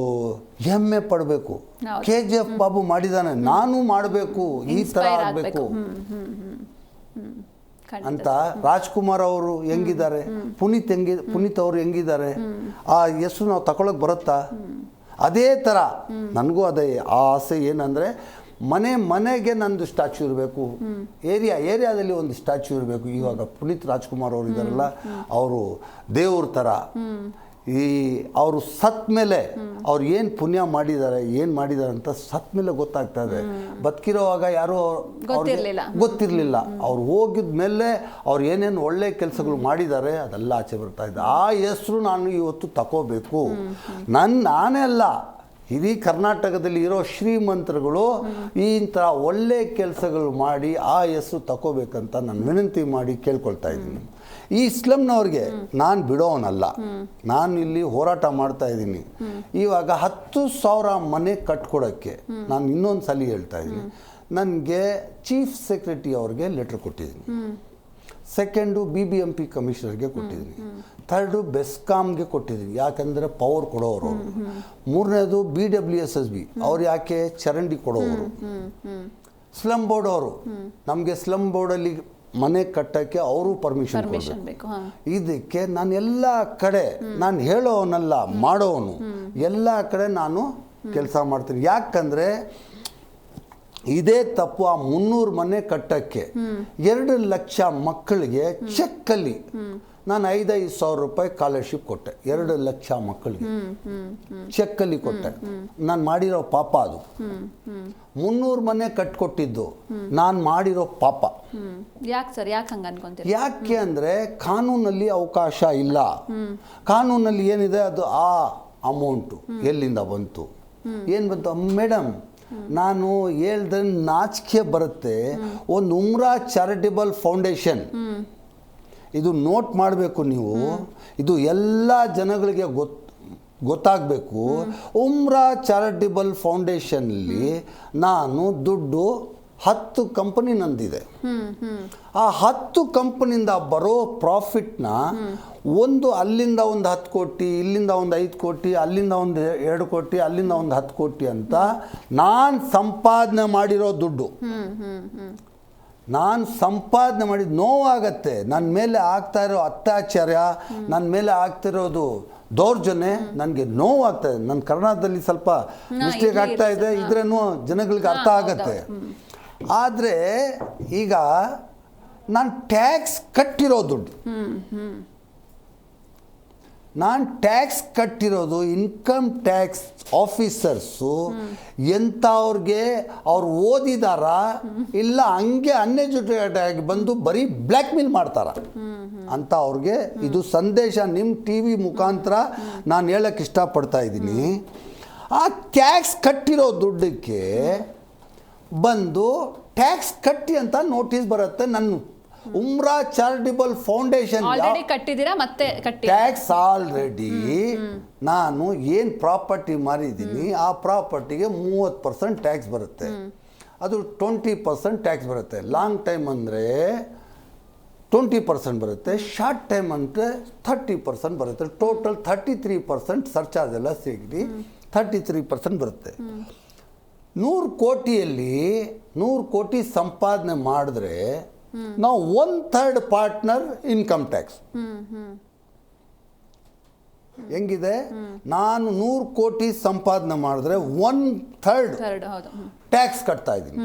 ಹೆಮ್ಮೆ ಪಡಬೇಕು. KGF ಬಾಬು ಮಾಡಿದ್ದಾನೆ, ನಾನು ಮಾಡಬೇಕು, ಈ ಥರ ಆಗಬೇಕು ಅಂತ. ರಾಜ್ಕುಮಾರ್ ಅವರು ಹೆಂಗಿದ್ದಾರೆ, ಪುನೀತ್ ಅವರು ಹೆಂಗಿದ್ದಾರೆ, ಆ ಹೆಸರು ನಾವು ತಗೊಳಕ್ಕೆ ಬರುತ್ತಾ? ಅದೇ ಥರ ನನಗೂ ಅದೇ ಆ ಆಸೆ. ಏನಂದರೆ ಮನೆಗೆ ನಂದು ಸ್ಟ್ಯಾಚ್ಯೂ ಇರಬೇಕು, ಏರಿಯಾದಲ್ಲಿ ಒಂದು ಸ್ಟ್ಯಾಚ್ಯೂ ಇರಬೇಕು. ಇವಾಗ ಪುನೀತ್ ರಾಜ್ಕುಮಾರ್ ಅವರು ಇದ್ದಾರಲ್ಲ, ಅವರು ದೇವ್ರ ಥರ. ಅವರು ಸತ್ ಮೇಲೆ ಅವ್ರು ಏನು ಪುಣ್ಯ ಮಾಡಿದ್ದಾರೆ, ಏನು ಮಾಡಿದ್ದಾರೆ ಅಂತ ಸತ್ ಮೇಲೆ ಗೊತ್ತಾಗ್ತಾ ಇದೆ. ಬದುಕಿರೋವಾಗ ಯಾರೂ ಗೊತ್ತಿರಲಿಲ್ಲ. ಅವ್ರು ಹೋಗಿದ ಮೇಲೆ ಅವ್ರು ಏನೇನು ಒಳ್ಳೆ ಕೆಲಸಗಳು ಮಾಡಿದ್ದಾರೆ ಅದೆಲ್ಲ ಆಚೆ ಬರ್ತಾ ಇದೆ. ಆ ಹೆಸರು ನಾನು ಇವತ್ತು ತಗೋಬೇಕು. ನಾನೇ ಅಲ್ಲ, ಇಡೀ ಕರ್ನಾಟಕದಲ್ಲಿ ಇರೋ ಶ್ರೀಮಂತರುಗಳು ಇಂಥ ಒಳ್ಳೆ ಕೆಲಸಗಳು ಮಾಡಿ ಆ ಹೆಸರು ತಗೋಬೇಕಂತ ನಾನು ವಿನಂತಿ ಮಾಡಿ ಕೇಳ್ಕೊಳ್ತಾ ಇದ್ದೀನಿ. ಈ ಸ್ಲಮ್ನವ್ರಿಗೆ ನಾನು ಬಿಡೋವನಲ್ಲ, ನಾನು ಇಲ್ಲಿ ಹೋರಾಟ ಮಾಡ್ತಾ ಇದ್ದೀನಿ. ಇವಾಗ 10,000 ಮನೆ ಕಟ್ಕೊಡೋಕ್ಕೆ ನಾನು ಇನ್ನೊಂದು ಸಲ ಹೇಳ್ತಾ ಇದ್ದೀನಿ. ನನಗೆ ಚೀಫ್ ಸೆಕ್ರೆಟರಿ ಅವ್ರಿಗೆ ಲೆಟ್ರ್ ಕೊಟ್ಟಿದ್ದೀನಿ, ಸೆಕೆಂಡು BBMP ಕಮಿಷನರ್ಗೆ ಕೊಟ್ಟಿದ್ದೀನಿ, ಥರ್ಡು ಬೆಸ್ಕಾಮ್ಗೆ ಕೊಟ್ಟಿದ್ದೀನಿ, ಯಾಕಂದರೆ ಪವರ್ ಕೊಡೋರು. ಮೂರನೇದು BWSSB ಅವ್ರು ಯಾಕೆ ಚರಂಡಿ ಕೊಡೋರು. ಸ್ಲಮ್ ಬೋರ್ಡ್ ಅವರು ನಮಗೆ ಸ್ಲಮ್ ಬೋರ್ಡಲ್ಲಿ ಮನೆ ಕಟ್ಟೋಕ್ಕೆ ಅವರು ಪರ್ಮಿಷನ್ ಕೊಡಬೇಕು. ಇದಕ್ಕೆ ನಾನು ಎಲ್ಲ ಕಡೆ ನಾನು ಹೇಳೋವನಲ್ಲ, ಮಾಡೋವನು. ಎಲ್ಲ ಕಡೆ ನಾನು ಕೆಲಸ ಮಾಡ್ತೀನಿ. ಯಾಕಂದರೆ ಇದೇ ತಪ್ಪು. ಆ 300 ಮನೆ ಕಟ್ಟೋಕ್ಕೆ 2 ಲಕ್ಷ ಮಕ್ಕಳಿಗೆ ಚೆಕ್ಕಲ್ಲಿ ನಾನು 5,000 ರೂಪಾಯಿ ಸ್ಕಾಲರ್ಶಿಪ್ ಕೊಟ್ಟೆ. 2 ಲಕ್ಷ ಮಕ್ಕಳಿಗೆ ಚೆಕ್ಕಲ್ಲಿ ಕೊಟ್ಟೆ. ನಾನು ಮಾಡಿರೋ ಪಾಪ ಅದು. 300 ಮನೆ ಕಟ್ಕೊಟ್ಟಿದ್ದು ನಾನು ಮಾಡಿರೋ ಪಾಪ. ಯಾಕೆ ಅಂದರೆ ಕಾನೂನಲ್ಲಿ ಅವಕಾಶ ಇಲ್ಲ. ಕಾನೂನಲ್ಲಿ ಏನಿದೆ ಅದು ಆ ಅಮೌಂಟು ಎಲ್ಲಿಂದ ಬಂತು, ಏನು ಬಂತು ಮೇಡಮ್? ನಾನು ಹೇಳಿದ್ರೆ ನಾಚಿಕೆ ಬರುತ್ತೆ. ಒಂದು ಉಮ್ರಾ ಚಾರಿಟಬಲ್ ಫೌಂಡೇಶನ್, ಇದು ನೋಟ್ ಮಾಡಬೇಕು ನೀವು, ಇದು ಎಲ್ಲ ಜನಗಳಿಗೆ ಗೊತ್ತಾಗಬೇಕು. ಉಮ್ರಾ ಚಾರಿಟಬಲ್ ಫೌಂಡೇಶನ್ನಲ್ಲಿ ನಾನು ದುಡ್ಡು 10 ಕಂಪನಿ ನಂದಿದೆ. ಆ 10 ಕಂಪನಿಯಿಂದ ಬರೋ ಪ್ರಾಫಿಟ್ನ ಅಲ್ಲಿಂದ ಒಂದು 10 ಕೋಟಿ, ಇಲ್ಲಿಂದ ಒಂದು 5 ಕೋಟಿ, ಅಲ್ಲಿಂದ ಒಂದು 2 ಕೋಟಿ, ಅಲ್ಲಿಂದ ಒಂದು 10 ಕೋಟಿ ಅಂತ ನಾನು ಸಂಪಾದನೆ ಮಾಡಿರೋ ದುಡ್ಡು, ನಾನು ಸಂಪಾದನೆ ಮಾಡಿದ ನೋವಾಗತ್ತೆ. ನನ್ನ ಮೇಲೆ ಆಗ್ತಾ ಇರೋ ಅತ್ಯಾಚಾರ, ನನ್ನ ಮೇಲೆ ಆಗ್ತಿರೋದು ದೌರ್ಜನ್ಯ ನನಗೆ ನೋವಾಗ್ತದೆ. ನನ್ನ ಕನ್ನಡದಲ್ಲಿ ಸ್ವಲ್ಪ ಮಿಸ್ಟೇಕ್ ಆಗ್ತಾ ಇದೆ, ಇದ್ರೇನು ಜನಗಳಿಗೆ ಅರ್ಥ ಆಗತ್ತೆ. ಆದರೆ ಈಗ ನಾನು ಟ್ಯಾಕ್ಸ್ ಕಟ್ಟಿರೋ ದುಡ್ಡು, ನಾನು ಟ್ಯಾಕ್ಸ್ ಕಟ್ಟಿರೋದು ಇನ್ಕಮ್ ಟ್ಯಾಕ್ಸ್ ಆಫೀಸರ್ಸು ಎಂಥವ್ರಿಗೆ ಅವ್ರು ಓದಿದಾರ ಇಲ್ಲ ಹಂಗೆ ಅನ್ಎಜುಕೇಟೆಡ್ ಆಗಿ ಬಂದು ಬರೀ ಬ್ಲ್ಯಾಕ್ ಮೇಲ್ ಮಾಡ್ತಾರ ಅಂತ ಅವ್ರಿಗೆ ಇದು ಸಂದೇಶ ನಿಮ್ಮ ಟಿ ವಿ ಮುಖಾಂತರ ನಾನು ಹೇಳಕ್ಕೆ ಇಷ್ಟಪಡ್ತಾ ಇದ್ದೀನಿ. ಆ ಟ್ಯಾಕ್ಸ್ ಕಟ್ಟಿರೋ ದುಡ್ಡಕ್ಕೆ ಬಂದು ಟ್ಯಾಕ್ಸ್ ಕಟ್ಟಿ ಅಂತ ನೋಟಿಸ್ ಬರುತ್ತೆ. ನನ್ನ ಉಮ್ರಾ ಚಾರಿಟಬಲ್ ಫೌಂಡೇಶನ್ ಕಟ್ಟಿದ್ದೀರಾ ಮತ್ತೆ ಟ್ಯಾಕ್ಸ್ ಆಲ್ರೆಡಿ ನಾನು ಏನು ಪ್ರಾಪರ್ಟಿ ಮಾರಿದ್ದೀನಿ ಆ ಪ್ರಾಪರ್ಟಿಗೆ 30% ಟ್ಯಾಕ್ಸ್ ಬರುತ್ತೆ. ಅದು 20% ಟ್ಯಾಕ್ಸ್ ಬರುತ್ತೆ. ಲಾಂಗ್ ಟೈಮ್ ಅಂದರೆ 20% ಬರುತ್ತೆ, ಶಾರ್ಟ್ ಟೈಮ್ ಅಂದರೆ 30% ಬರುತ್ತೆ. ಟೋಟಲ್ 33% ಸರ್ಚಾರ್ಜ್ ಎಲ್ಲ ಸೇರಿ 33% ಬರುತ್ತೆ. 100 ಕೋಟಿಯಲ್ಲಿ 100 ಕೋಟಿ ಸಂಪಾದನೆ ಮಾಡಿದ್ರೆ ನಾವು 1/3 ಪಾರ್ಟ್ನರ್ ಇನ್ಕಮ್ ಟ್ಯಾಕ್ಸ್. ಹೆಂಗಿದೆ? ನಾನು 100 ಕೋಟಿ ಸಂಪಾದನೆ ಮಾಡಿದ್ರೆ 1/3 ಟ್ಯಾಕ್ಸ್ ಕಟ್ತಾ ಇದ್ದೀನಿ.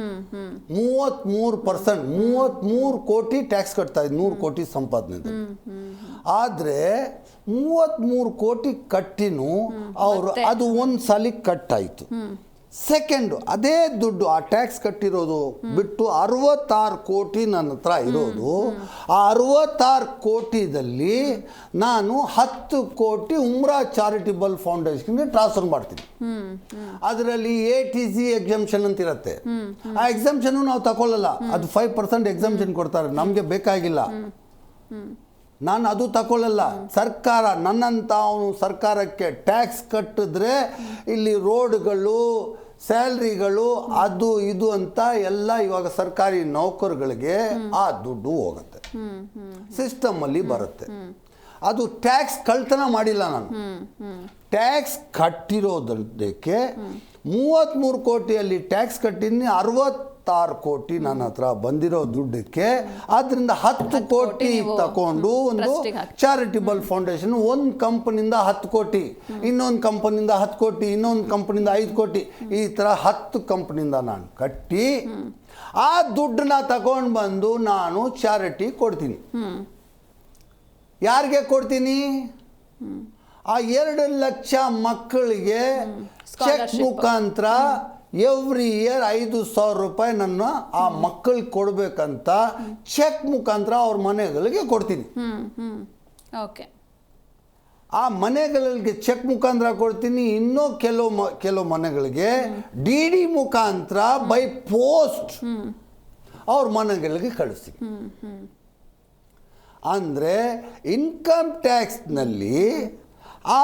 33%, 33 ಕೋಟಿ ಟ್ಯಾಕ್ಸ್ ಕಟ್ತಾ ಇದ್ದೀನಿ 100 ಕೋಟಿ ಸಂಪಾದನೆ. ಆದರೆ 33 ಕೋಟಿ ಕಟ್ಟಿನೂ ಅವರು ಅದು ಒಂದು ಸಲ ಕಟ್ಟಾಯಿತು. ಸೆಕೆಂಡು ಅದೇ ದುಡ್ಡು ಆ ಟ್ಯಾಕ್ಸ್ ಕಟ್ಟಿರೋದು ಬಿಟ್ಟು 66 ಕೋಟಿ ನನ್ನ ಹತ್ರ ಇರೋದು. ಆ 66 ಕೋಟಿದಲ್ಲಿ ನಾನು 10 ಕೋಟಿ ಉಮ್ರಾ ಚಾರಿಟಬಲ್ ಫೌಂಡೇಶನ್ಗೆ ಟ್ರಾನ್ಸ್ಫರ್ ಮಾಡ್ತೀನಿ. ಅದರಲ್ಲಿ ATC ಎಕ್ಸಂಪ್ಷನ್ ಅಂತ ಇರುತ್ತೆ. ಆ ಎಕ್ಸಂಪ್ಷನ್ ನಾವು ತಗೊಳ್ಳಲ್ಲ, ಅದು 5% ಎಕ್ಸಂಪ್ಷನ್ ಕೊಡ್ತಾರೆ, ನಮಗೆ ಬೇಕಾಗಿಲ್ಲ. ನಾನು ಅದು ತಗೊಳ್ಳಲ್ಲ. ಸರ್ಕಾರ ನನ್ನಂತ ಅವನು ಸರ್ಕಾರಕ್ಕೆ ಟ್ಯಾಕ್ಸ್ ಕಟ್ಟಿದ್ರೆ ಇಲ್ಲಿ ರೋಡ್ಗಳು, ಸ್ಯಾಲ್ರಿಗಳು, ಅದು ಇದು ಅಂತ ಎಲ್ಲ ಇವಾಗ ಸರ್ಕಾರಿ ನೌಕರಗಳಿಗೆ ಆ ದುಡ್ಡು ಹೋಗುತ್ತೆ, ಸಿಸ್ಟಮಲ್ಲಿ ಬರುತ್ತೆ. ಅದು ಟ್ಯಾಕ್ಸ್ ಕಳ್ತನ ಮಾಡಿಲ್ಲ ನಾನು. ಟ್ಯಾಕ್ಸ್ ಕಟ್ಟಿರೋದಕ್ಕೆ 33 ಕೋಟಿಯಲ್ಲಿ ಟ್ಯಾಕ್ಸ್ ಕಟ್ಟಿನಿ, 66 ಕೋಟಿ ನನ್ನ ಹತ್ರ ಬಂದಿರೋ ದುಡ್ಡಕ್ಕೆ ಅದರಿಂದ 10 ಕೋಟಿ ತಗೊಂಡು ಒಂದು ಚಾರಿಟಬಲ್ ಫೌಂಡೇಶನ್, ಒಂದು ಕಂಪನಿಯಿಂದ 10 ಕೋಟಿ, ಇನ್ನೊಂದು ಕಂಪನಿಯಿಂದ 10 ಕೋಟಿ, ಇನ್ನೊಂದು ಕಂಪನಿಯಿಂದ 5 ಕೋಟಿ, ಈ ಥರ 10 ಕಂಪನಿಯಿಂದ ನಾನು ಕಟ್ಟಿ ಆ ದುಡ್ಡನ್ನ ತಗೊಂಡು ಬಂದು ನಾನು ಚಾರಿಟಿ ಕೊಡ್ತೀನಿ. ಯಾರಿಗೆ ಕೊಡ್ತೀನಿ? ಆ 2 ಲಕ್ಷ ಮಕ್ಕಳಿಗೆ ಚೆಕ್ ಮುಖಾಂತರ ಎವ್ರಿ ಇಯರ್ 5,000 ರೂಪಾಯಿ ನನ್ನ ಆ ಮಕ್ಕಳಿಗೆ ಕೊಡಬೇಕಂತ ಚೆಕ್ ಮುಖಾಂತರ ಅವ್ರ ಮನೆಗಳಿಗೆ ಕೊಡ್ತೀನಿ. ಓಕೆ, ಆ ಮನೆಗಳಿಗೆ ಚೆಕ್ ಮುಖಾಂತರ ಕೊಡ್ತೀನಿ. ಇನ್ನೂ ಕೆಲವು ಮನೆಗಳಿಗೆ DD ಮುಖಾಂತರ ಬೈ ಪೋಸ್ಟ್ ಅವ್ರ ಮನೆಗಳಿಗೆ ಕಳಿಸ್ತೀನಿ. ಅಂದರೆ ಇನ್ಕಮ್ ಟ್ಯಾಕ್ಸ್ನಲ್ಲಿ ಆ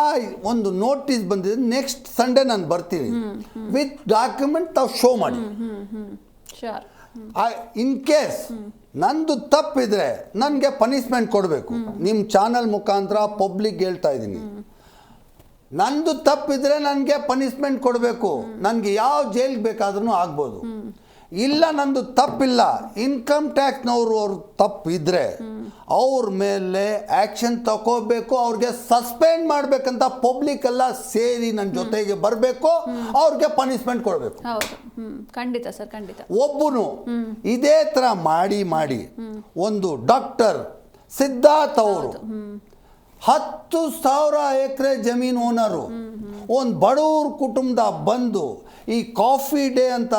ಒಂದು ನೋಟಿಸ್ ಬಂದಿದೆ, ನೆಕ್ಸ್ಟ್ ಸಂಡೇ ನಾನು ಬರ್ತೀನಿ ವಿತ್ ಡಾಕ್ಯುಮೆಂಟ್ ತಾವು ಶೋ ಮಾಡಿ. ಇನ್ ಕೇಸ್ ನಂದು ತಪ್ಪಿದ್ರೆ ನನಗೆ ಪನಿಷ್ಮೆಂಟ್ ಕೊಡಬೇಕು. ನಿಮ್ಮ ಚಾನಲ್ ಮುಖಾಂತರ ಪಬ್ಲಿಕ್ ಹೇಳ್ತಾ ಇದ್ದೀನಿ, ನಂದು ತಪ್ಪಿದ್ರೆ ನನಗೆ ಪನಿಷ್ಮೆಂಟ್ ಕೊಡಬೇಕು. ನನಗೆ ಯಾವ ಜೈಲ್ಗೆ ಬೇಕಾದ್ರೂ ಆಗ್ಬೋದು. ಇಲ್ಲ ನಂದು ತಪ್ಪಿಲ್ಲ, ಇನ್ಕಮ್ ಟ್ಯಾಕ್ಸ್ನವರು ಅವ್ರ ತಪ್ಪಿದ್ರೆ ಅವ್ರ ಮೇಲೆ ಆ್ಯಕ್ಷನ್ ತಗೋಬೇಕು, ಅವ್ರಿಗೆ ಸಸ್ಪೆಂಡ್ ಮಾಡಬೇಕಂತ ಪಬ್ಲಿಕ್ ಎಲ್ಲ ಸೇರಿ ನನ್ನ ಜೊತೆಗೆ ಬರಬೇಕು, ಅವ್ರಿಗೆ ಪನಿಷ್ಮೆಂಟ್ ಕೊಡಬೇಕು. ಖಂಡಿತ ಸರ್, ಖಂಡಿತ. ಒಬ್ಬನು ಇದೇ ಥರ ಮಾಡಿ ಒಂದು ಡಾಕ್ಟರ್ ಸಿದ್ಧಾರ್ಥ್ ಅವರು 10,000 ಎಕರೆ ಜಮೀನು ಓನರು, ಒಂದು ಬಡವ್ರ ಕುಟುಂಬದ ಬಂದು ಈ ಕಾಫಿ ಡೇ ಅಂತ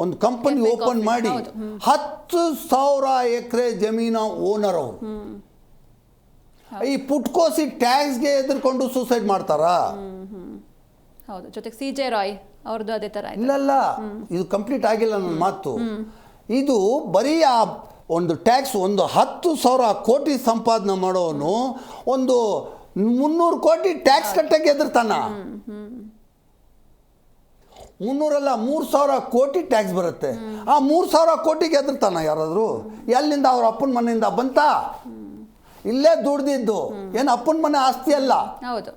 ಒಂದು ಕಂಪನಿ ಓಪನ್ ಮಾಡಿ 10,000 ಎಕರೆ ಜಮೀನ ಓನರ್ ಅವರು. ಈ ಪುಟ್ಕೋಸಿ ಟ್ಯಾಕ್ಸ್ಗೆ ಎದುರ್ಕೊಂಡು ಸೂಸೈಡ್ ಮಾಡ್ತಾರಾ? ಹೌದು. ಜೊತೆಗೆ CJ ರಾಯ್ ಅವ್ರದ್ದು ಅದೇ ಥರ. ಇಲ್ಲ, ಇದು ಕಂಪ್ಲೀಟ್ ಆಗಿಲ್ಲ ನನ್ನ ಮಾತು. ಇದು ಬರೀ ಆ ಒಂದು ಟ್ಯಾಕ್ಸ್, ಒಂದು 10,000 ಕೋಟಿ ಸಂಪಾದನೆ ಮಾಡೋನು ಒಂದು 300 ಕೋಟಿ ಟ್ಯಾಕ್ಸ್ ಕಟ್ಟಕ್ಕೆ ಎದುರ್ತಾನ. 300 3,000 ಕೋಟಿ ಟ್ಯಾಕ್ಸ್ ಬರುತ್ತೆ. ಆ 3,000 ಕೋಟಿಗೆ ಎದುರ್ತಾನ ಯಾರಾದರೂ? ಎಲ್ಲಿಂದ ಅವ್ರ ಅಪ್ಪನ ಮನೆಯಿಂದ ಬಂತ? ಇಲ್ಲೇ ದುಡ್ದಿದ್ದು, ಏನು ಅಪ್ಪನ ಮನೆ ಆಸ್ತಿ ಅಲ್ಲ. ಹೌದು.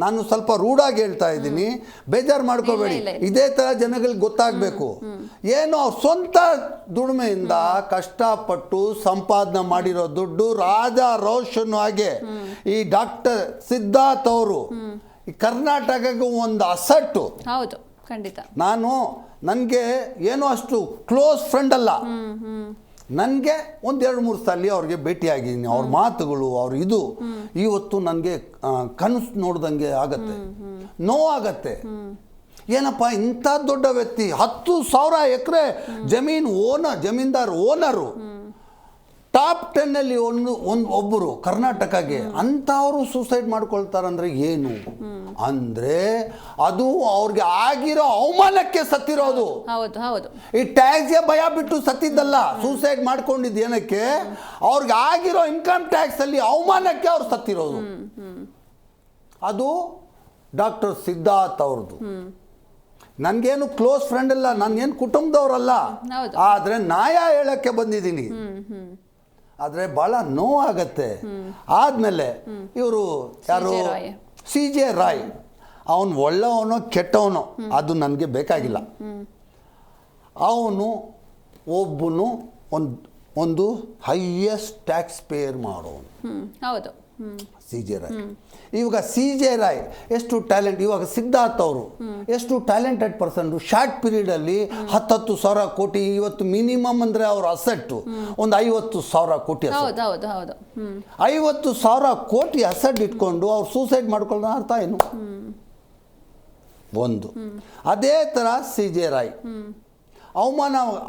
ನಾನು ಸ್ವಲ್ಪ ರೂಢಾಗಿ ಹೇಳ್ತಾ ಇದ್ದೀನಿ, ಬೇಜಾರು ಮಾಡ್ಕೋಬೇಡಿ. ಇದೇ ಥರ ಜನಗಳಿಗೆ ಗೊತ್ತಾಗಬೇಕು. ಏನು ಅವ್ರ ಸ್ವಂತ ದುಡಿಮೆಯಿಂದ ಕಷ್ಟಪಟ್ಟು ಸಂಪಾದನೆ ಮಾಡಿರೋ ದುಡ್ಡು ರಾಜ ರೋಷನ್ ಹಾಗೆ ಈ ಡಾಕ್ಟರ್ ಸಿದ್ಧಾರ್ಥ್ ಅವರು ಈ ಕರ್ನಾಟಕಕ್ಕೆ ಒಂದು ಅಸಟ್ಟು. ಹೌದು, ಖಂಡಿತ. ನನಗೆ ಏನೋ ಅಷ್ಟು ಕ್ಲೋಸ್ ಫ್ರೆಂಡ್ ಅಲ್ಲ, ನನಗೆ 1-2-3 ಸಲ ಅವ್ರಿಗೆ ಭೇಟಿಯಾಗಿದ್ದೀನಿ. ಅವ್ರ ಮಾತುಗಳು, ಅವ್ರ ಇದು ಇವತ್ತು ನನಗೆ ಕನಸು ನೋಡ್ದಂಗೆ ಆಗತ್ತೆ, ನೋವಾಗತ್ತೆ. ಏನಪ್ಪ ಇಂಥ ದೊಡ್ಡ ವ್ಯಕ್ತಿ, 10,000 ಎಕರೆ ಜಮೀನ್ದಾರ್ ಓನರು, ಟಾಪ್ 10 ಒಬ್ಬರು ಕರ್ನಾಟಕಗೆ. ಅಂಥವರು ಸೂಸೈಡ್ ಮಾಡ್ಕೊಳ್ತಾರಂದ್ರೆ ಏನು ಅಂದರೆ ಅದು ಅವ್ರಿಗೆ ಆಗಿರೋ ಅವಮಾನಕ್ಕೆ ಸತ್ತಿರೋದು. ಹೌದು ಹೌದು. ಈ ಟ್ಯಾಕ್ಸ್ಗೆ ಭಯ ಬಿಟ್ಟು ಸತ್ತಿದ್ದಲ್ಲ, ಸೂಸೈಡ್ ಮಾಡ್ಕೊಂಡಿದ್ದು ಏನಕ್ಕೆ? ಅವ್ರಿಗೆ ಆಗಿರೋ ಇನ್ಕಮ್ ಟ್ಯಾಕ್ಸಲ್ಲಿ ಅವಮಾನಕ್ಕೆ ಅವ್ರು ಸತ್ತಿರೋದು. ಅದು ಡಾಕ್ಟರ್ ಸಿದ್ಧಾರ್ಥ್ ಅವ್ರದ್ದು. ನನಗೇನು ಕ್ಲೋಸ್ ಫ್ರೆಂಡ್ ಅಲ್ಲ, ನಾನೇನು ಕುಟುಂಬದವರಲ್ಲ, ಆದರೆ ನ್ಯಾಯ ಹೇಳಕ್ಕೆ ಬಂದಿದ್ದೀನಿ. ಆದರೆ ಭಾಳ ನೋವಾಗತ್ತೆ. ಆದಮೇಲೆ ಇವರು ಯಾರು, CJ ರಾಯ್, ಅವನು ಒಳ್ಳೆಯವನೋ ಕೆಟ್ಟವನೋ ಅದು ನನಗೆ ಬೇಕಾಗಿಲ್ಲ. ಅವನು ಒಬ್ಬನು ಒಂದು ಹೈಯೆಸ್ಟ್ ಟ್ಯಾಕ್ಸ್ ಪೇಯರ್ ಮಾಡೋನು. ಹೌದು. CJ ರಾಯ್. ಇವಾಗ CJ ರಾಯ್ ಎಷ್ಟು ಟ್ಯಾಲೆಂಟ್. ಇವಾಗ ಸಿದ್ಧಾರ್ಥ್ ಅವರು ಎಷ್ಟು ಟ್ಯಾಲೆಂಟೆಡ್ ಪರ್ಸನ್. ಶಾರ್ಟ್ ಪೀರಿಯಡಲ್ಲಿ 10,000 ಕೋಟಿ. ಇವತ್ತು ಮಿನಿಮಮ್ ಅಂದರೆ ಅವ್ರ ಅಸೆಟ್ಟು ಒಂದು 50,000 ಕೋಟಿ. 50,000 ಕೋಟಿ ಅಸೆಟ್ ಇಟ್ಕೊಂಡು ಅವ್ರು ಸೂಸೈಡ್ ಮಾಡ್ಕೊಳ್ಳೋ ಅರ್ಥ ಏನು? ಒಂದು. ಅದೇ ಥರ CJ ರಾಯ್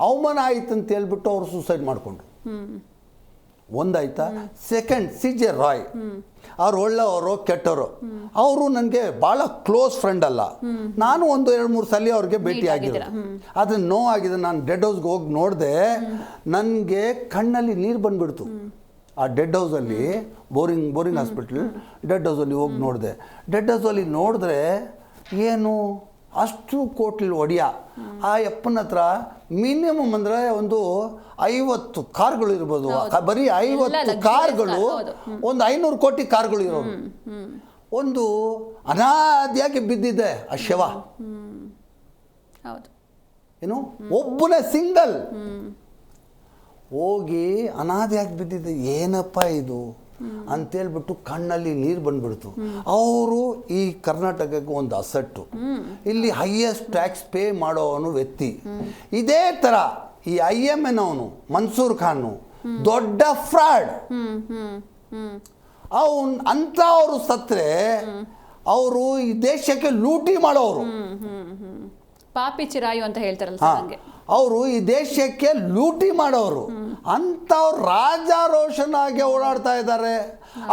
ಅವಮಾನ ಆಯ್ತು ಅಂತ ಹೇಳ್ಬಿಟ್ಟು ಅವರು ಸೂಸೈಡ್ ಮಾಡಿಕೊಂಡ್ರು. ಒಂದಾಯ್ತಾ? ಸೆಕೆಂಡ್ CJ ರಾಯ್, ಅವ್ರು ಒಳ್ಳೆಯವರು ಕೆಟ್ಟವರು. ಅವರು ನನಗೆ ಭಾಳ ಕ್ಲೋಸ್ ಫ್ರೆಂಡ್ ಅಲ್ಲ. ನಾನು 1-2-3 ಸಲ ಅವ್ರಿಗೆ ಭೇಟಿಯಾಗಿದ್ದೆ. ಆದರೆ ನೋವಾಗಿದೆ. ನಾನು ಡೆಡ್ ಹೌಸ್ಗೆ ಹೋಗಿ ನೋಡಿದೆ, ನನಗೆ ಕಣ್ಣಲ್ಲಿ ನೀರು ಬಂದುಬಿಡ್ತು. ಆ ಡೆಡ್ ಹೌಸಲ್ಲಿ ಬೋರಿಂಗ್ ಹಾಸ್ಪಿಟ್ಲ್ ಡೆಡ್ ಹೌಸಲ್ಲಿ ಹೋಗಿ ನೋಡಿದೆ. ಡೆಡ್ ಹೌಸಲ್ಲಿ ನೋಡಿದ್ರೆ ಏನು ಅಷ್ಟು ಕೋಟಿ ಒಡೆಯ ಆ ಯಪ್ಪನ ಹತ್ರ ಮಿನಿಮಮ್ ಅಂದರೆ ಒಂದು 50 ಕಾರ್ಗಳು ಇರ್ಬೋದು. ಬರೀ 50 ಕಾರ್ಗಳು, ಒಂದು 500 ಕೋಟಿ ಕಾರ್ಗಳು ಇರೋರು. ಒಂದು ಅನಾದಿಯಾಗಿ ಬಿದ್ದಿದೆ ಆ ಶವ. ಏನು ಒಬ್ಬನೇ ಸಿಂಗಲ್ ಹೋಗಿ ಅನಾದಿಯಾಗಿ ಬಿದ್ದಿದೆ. ಏನಪ್ಪ ಇದು ಅಂತೇಳ್ಬಿಟ್ಟು ಕಣ್ಣಲ್ಲಿ ನೀರು ಬಂದ್ಬಿಡ್ತು. ಅವರು ಈ ಕರ್ನಾಟಕಕ್ಕೆ ಒಂದು ಅಸೆಟ್ಟು. ಇಲ್ಲಿ ಹೈಯೆಸ್ಟ್ ಟ್ಯಾಕ್ಸ್ ಪೇ ಮಾಡೋವನು ವ್ಯಕ್ತಿ. ಇದೇ ಥರ ಈ IMN ಅವನು ಮನ್ಸೂರ್ ಖಾನು ದೊಡ್ಡ ಫ್ರಾಡ್. ಅಂಥವ್ರು ಸತ್ತರೆ ಅವರು ಈ ದೇಶಕ್ಕೆ ಲೂಟಿ ಮಾಡೋರು. ಪಾಪಿ ಚಿರಾಯು ಅಂತ ಹೇಳ್ತಾರಲ್ಲ, ಅವರು ಈ ದೇಶಕ್ಕೆ ಲೂಟಿ ಮಾಡೋರು. ಅಂಥವ್ರು ರಾಜ ರೋಷನ್ ಆಗಿ ಓಡಾಡ್ತಾ ಇದ್ದಾರೆ.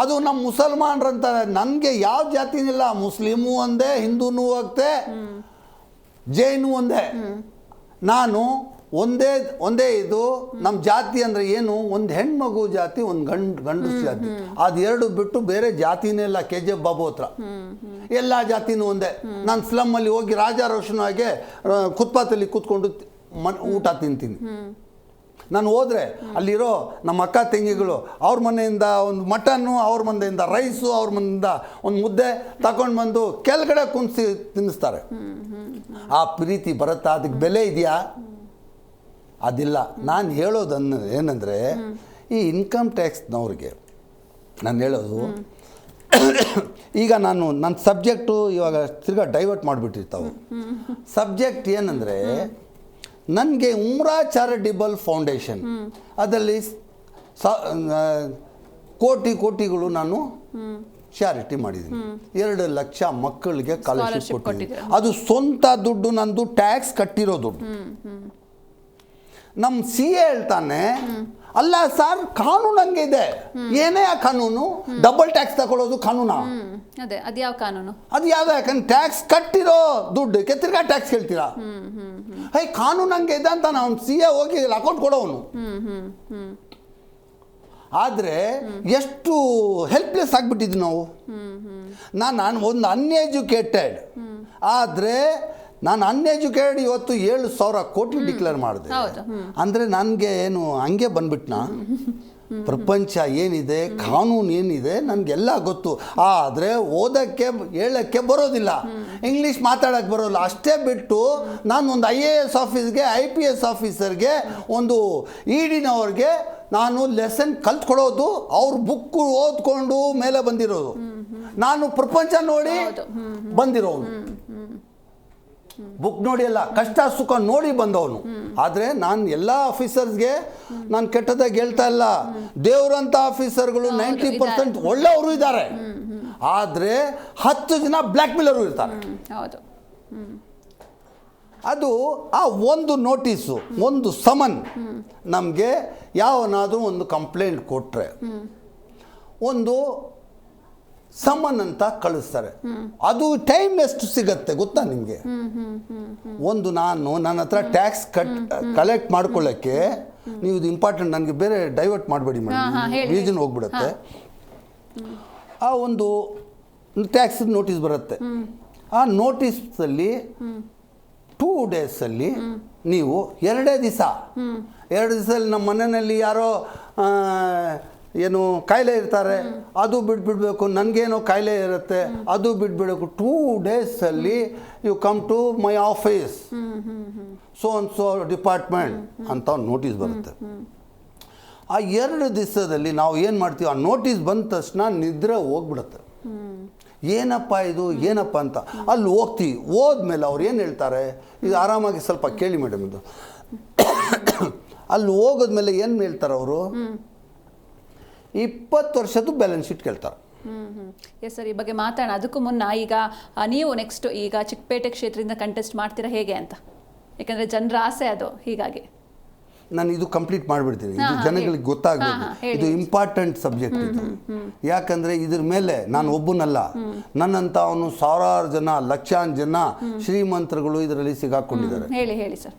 ಅದು ನಮ್ಮ ಮುಸಲ್ಮಾನರಂತಾರೆ. ನನಗೆ ಯಾವ ಜಾತಿನಿಲ್ಲ, ಮುಸ್ಲಿಮು ಒಂದೇ, ಹಿಂದೂನೂ ಹೋಗ್ತೆ, ಜೈನು ಒಂದೇ. ನಾನು ಒಂದೇ ಇದು. ನಮ್ಮ ಜಾತಿ ಅಂದರೆ ಏನು? ಒಂದು ಹೆಣ್ಮಗು ಜಾತಿ, ಒಂದು ಗಂಡಸ ಜಾತಿ. ಅದು ಎರಡು ಬಿಟ್ಟು ಬೇರೆ ಜಾತಿನೇ ಇಲ್ಲ. KGF ಬಾಬು ಹತ್ರ ಎಲ್ಲ ಜಾತಿನೂ ಒಂದೇ. ನಾನು ಸ್ಲಮ್ಮಲ್ಲಿ ಹೋಗಿ ರಾಜ ರೋಷನ್ ಆಗಿ ಫುಟ್ಪಾತಲ್ಲಿ ಕೂತ್ಕೊಂಡು ಊಟ ತಿಂತೀನಿ. ನಾನು ಹೋದರೆ ಅಲ್ಲಿರೋ ನಮ್ಮ ಅಕ್ಕ ತಂಗಿಗಳು ಅವ್ರ ಮನೆಯಿಂದ ಒಂದು ಮಟನ್ನು, ಅವ್ರ ಮನೆಯಿಂದ ರೈಸು, ಅವ್ರ ಮನೆಯಿಂದ ಒಂದು ಮುದ್ದೆ ತಗೊಂಡು ಬಂದು ಕೆಳಗಡೆ ಕುಂದಿಸಿ ತಿನ್ನಿಸ್ತಾರೆ. ಆ ಪ್ರೀತಿ ಬರುತ್ತಾ? ಅದಕ್ಕೆ ಬೆಲೆ ಇದೆಯಾ? ಅದಿಲ್ಲ. ನಾನು ಹೇಳೋದನ್ನು ಏನಂದರೆ, ಈ ಇನ್ಕಮ್ ಟ್ಯಾಕ್ಸ್ನವ್ರಿಗೆ ನಾನು ಹೇಳೋದು, ಈಗ ನನ್ನ ಸಬ್ಜೆಕ್ಟು ಇವಾಗ ತಿರ್ಗಾ ಡೈವರ್ಟ್ ಮಾಡಿಬಿಟ್ಟಿರ್ತಾವೆ. ಸಬ್ಜೆಕ್ಟ್ ಏನಂದರೆ, ನನಗೆ ಉಮ್ರಾ ಚಾರಿಟಬಲ್ ಫೌಂಡೇಶನ್ ಅದರಲ್ಲಿ ಕೋಟಿಗಳು ನಾನು ಚಾರಿಟಿ ಮಾಡಿದ್ದೀನಿ. 2 ಲಕ್ಷ ಮಕ್ಕಳಿಗೆ ಸ್ಕಾಲರ್ಶಿಪ್ ಕೊಟ್ಟಿದ್ದೀನಿ. ಅದು ಸ್ವಂತ ದುಡ್ಡು, ನಂದು ಟ್ಯಾಕ್ಸ್ ಕಟ್ಟಿರೋ ದುಡ್ಡು. ನಮ್ಮ CA ಹೇಳ್ತಾನೆ, ಅಲ್ಲ ಸರ್ ಕಾನೂನು ಹಂಗೆ ಇದೆ. ಏನೇ ಆ ಕಾನೂನು? ಡಬಲ್ ಟ್ಯಾಕ್ಸ್ ತಗೊಳ್ಳೋದು ಕಾನೂನಾ? ಅದು ಯಾವ ಕಾನೂನು? ಅದು ಯಾವ್ದು? ಯಾಕಂದ್ರೆ ಟ್ಯಾಕ್ಸ್ ಕಟ್ಟಿರೋ ದುಡ್ಡಕ್ಕೆ ತಿರ್ಗಾ ಟ್ಯಾಕ್ಸ್ ಕೇಳ್ತೀರಾ? ಕಾನೂನು ಹಂಗೆ ಇದೆ ಅಂತ ನಾವು CA ಹೋಗಿ ಅಕೌಂಟ್ ಕೊಡೋನು. ಆದರೆ ಎಷ್ಟು ಹೆಲ್ಪ್ಲೆಸ್ ಆಗಿಬಿಟ್ಟಿದ್ವಿ ನಾವು. ನಾನು ಒಂದು ಅನ್ಎಜುಕೇಟೆಡ್, ಆದರೆ ನಾನು ಅನ್ಎಜುಕೇಟೆಡ್ ಇವತ್ತು 7,000 ಕೋಟಿ ಡಿಕ್ಲೇರ್ ಮಾಡಿದೆ ಅಂದರೆ ನನಗೆ ಏನು ಹಂಗೆ ಬಂದ್ಬಿಟ್ನಾ? ಪ್ರಪಂಚ ಏನಿದೆ, ಕಾನೂನು ಏನಿದೆ ನನಗೆಲ್ಲ ಗೊತ್ತು. ಆದರೆ ಓದೋಕ್ಕೆ ಹೇಳೋಕ್ಕೆ ಬರೋದಿಲ್ಲ, ಇಂಗ್ಲೀಷ್ ಮಾತಾಡೋಕ್ಕೆ ಬರೋಲ್ಲ. ಅಷ್ಟೇ ಬಿಟ್ಟು ನಾನು ಒಂದು IAS ಆಫೀಸ್ಗೆ, IPS ಆಫೀಸರ್ಗೆ, ಒಂದು EDನವ್ರಿಗೆ ನಾನು ಲೆಸನ್ ಕಲ್ತ್ಕೊಡೋದು, ಅವ್ರ ಬುಕ್ಕು ಓದ್ಕೊಂಡು ಮೇಲೆ ಬಂದಿರೋದು. ನಾನು ಪ್ರಪಂಚ ನೋಡಿ ಬಂದಿರೋನು, ಬುಕ್ ನೋಡಿ ಅಲ್ಲ, ಕಷ್ಟ ಸುಖ ನೋಡಿ ಬಂದವನು. ಆದರೆ ನಾನು ಎಲ್ಲ ಆಫೀಸರ್ಸ್ಗೆ ನಾನು ಕೆಟ್ಟದಾಗಿ ಹೇಳ್ತಾ ಇಲ್ಲ. ದೇವರಂಥ ಆಫೀಸರ್ಗಳು 90% ಒಳ್ಳೆಯವರು ಇದ್ದಾರೆ, ಆದರೆ 10 ಜನ ಬ್ಲ್ಯಾಕ್ ಮೇಲರು ಇರ್ತಾರೆ. ಅದು ಆ ಒಂದು ನೋಟಿಸು, ಒಂದು ಸಮನ್, ನಮಗೆ ಯಾವನಾದರೂ ಒಂದು ಕಂಪ್ಲೇಂಟ್ ಕೊಟ್ಟರೆ ಒಂದು ಸಮನ್ ಅಂತ ಕಳಿಸ್ತಾರೆ. ಅದು ಟೈಮ್ ಎಷ್ಟು ಸಿಗತ್ತೆ ಗೊತ್ತಾ ನಿಮಗೆ? ಒಂದು ನನ್ನ ಹತ್ರ ಟ್ಯಾಕ್ಸ್ ಕಲೆಕ್ಟ್ ಮಾಡ್ಕೊಳ್ಳೋಕ್ಕೆ, ನೀವು ಇದು ಇಂಪಾರ್ಟೆಂಟ್, ನನಗೆ ಬೇರೆ ಡೈವರ್ಟ್ ಮಾಡಬೇಡಿ ಮೇಡಮ್, ರೀಸನ್ ಹೋಗ್ಬಿಡುತ್ತೆ. ಆ ಒಂದು ಟ್ಯಾಕ್ಸ್ ನೋಟಿಸ್ ಬರುತ್ತೆ. ಆ ನೋಟಿಸಲ್ಲಿ 2 ಡೇಸಲ್ಲಿ ನೀವು 2 ದಿವಸದಲ್ಲಿ ನಮ್ಮ ಮನೆಯಲ್ಲಿ ಯಾರೋ ಏನು ಕಾಯಿಲೆ ಇರ್ತಾರೆ, ಅದು ಬಿಟ್ಬಿಡ್ಬೇಕು. ನನಗೇನೋ ಕಾಯಿಲೆ ಇರುತ್ತೆ, ಅದು ಬಿಟ್ಬಿಡಬೇಕು. 2 ಡೇಸಲ್ಲಿ you come to my office, so department ಅಂತ ಒಂದು ನೋಟಿಸ್ ಬರುತ್ತೆ. ಆ 2 ದಿವಸದಲ್ಲಿ ನಾವು ಏನು ಮಾಡ್ತೀವಿ, ಆ ನೋಟಿಸ್ ಬಂದ ತಕ್ಷಣ ನಿದ್ರೆ ಹೋಗ್ಬಿಡುತ್ತೆ. ಏನಪ್ಪ ಇದು, ಏನಪ್ಪ ಅಂತ ಅಲ್ಲಿ ಹೋಗ್ತೀವಿ. ಹೋದ್ಮೇಲೆ ಅವ್ರು ಏನು ಹೇಳ್ತಾರೆ, ಇದು ಆರಾಮಾಗಿ ಸ್ವಲ್ಪ ಕೇಳಿ ಮೇಡಮ್, ಇದು ಅಲ್ಲಿ ಹೋಗೋದ್ಮೇಲೆ ಏನು ಹೇಳ್ತಾರೆ ಅವರು, 20 ವರ್ಷದ್ದು ಬ್ಯಾಲೆನ್ಸ್ ಶೀಟ್ ಕೇಳ್ತಾರೆ. ಎಸ್ ಸರ್, ಈ ಬಗ್ಗೆ ಮಾತಾಡೋಣ. ಅದಕ್ಕೂ ಮುನ್ನ ಈಗ ನೀವು ನೆಕ್ಸ್ಟ್ ಈಗ ಚಿಕ್ಕಪೇಟೆ ಕ್ಷೇತ್ರದಿಂದ ಕಂಟೆಸ್ಟ್ ಮಾಡ್ತೀರಾ ಹೇಗೆ ಅಂತ, ಯಾಕಂದರೆ ಜನರ ಆಸೆ ಅದು. ಹೀಗಾಗಿ ನಾನು ಇದು ಕಂಪ್ಲೀಟ್ ಮಾಡಿಬಿಡ್ತೀನಿ, ಇದು ಜನಗಳಿಗೆ ಗೊತ್ತಾಗಬೇಕು. ಇದು ಇಂಪಾರ್ಟೆಂಟ್ ಸಬ್ಜೆಕ್ಟ್ ಇದು. ಯಾಕಂದರೆ ಇದ್ರ ಮೇಲೆ ನಾನು ಒಬ್ಬನಲ್ಲ, ನನ್ನಂಥ ಅವನು 1000 ಜನ, ಲಕ್ಷಾಂತರ ಜನ ಶ್ರೀಮಂತರುಗಳು ಇದರಲ್ಲಿ ಸಿಗಾಕೊಂಡಿದ್ದಾರೆ. ಹೇಳಿ ಸರ್.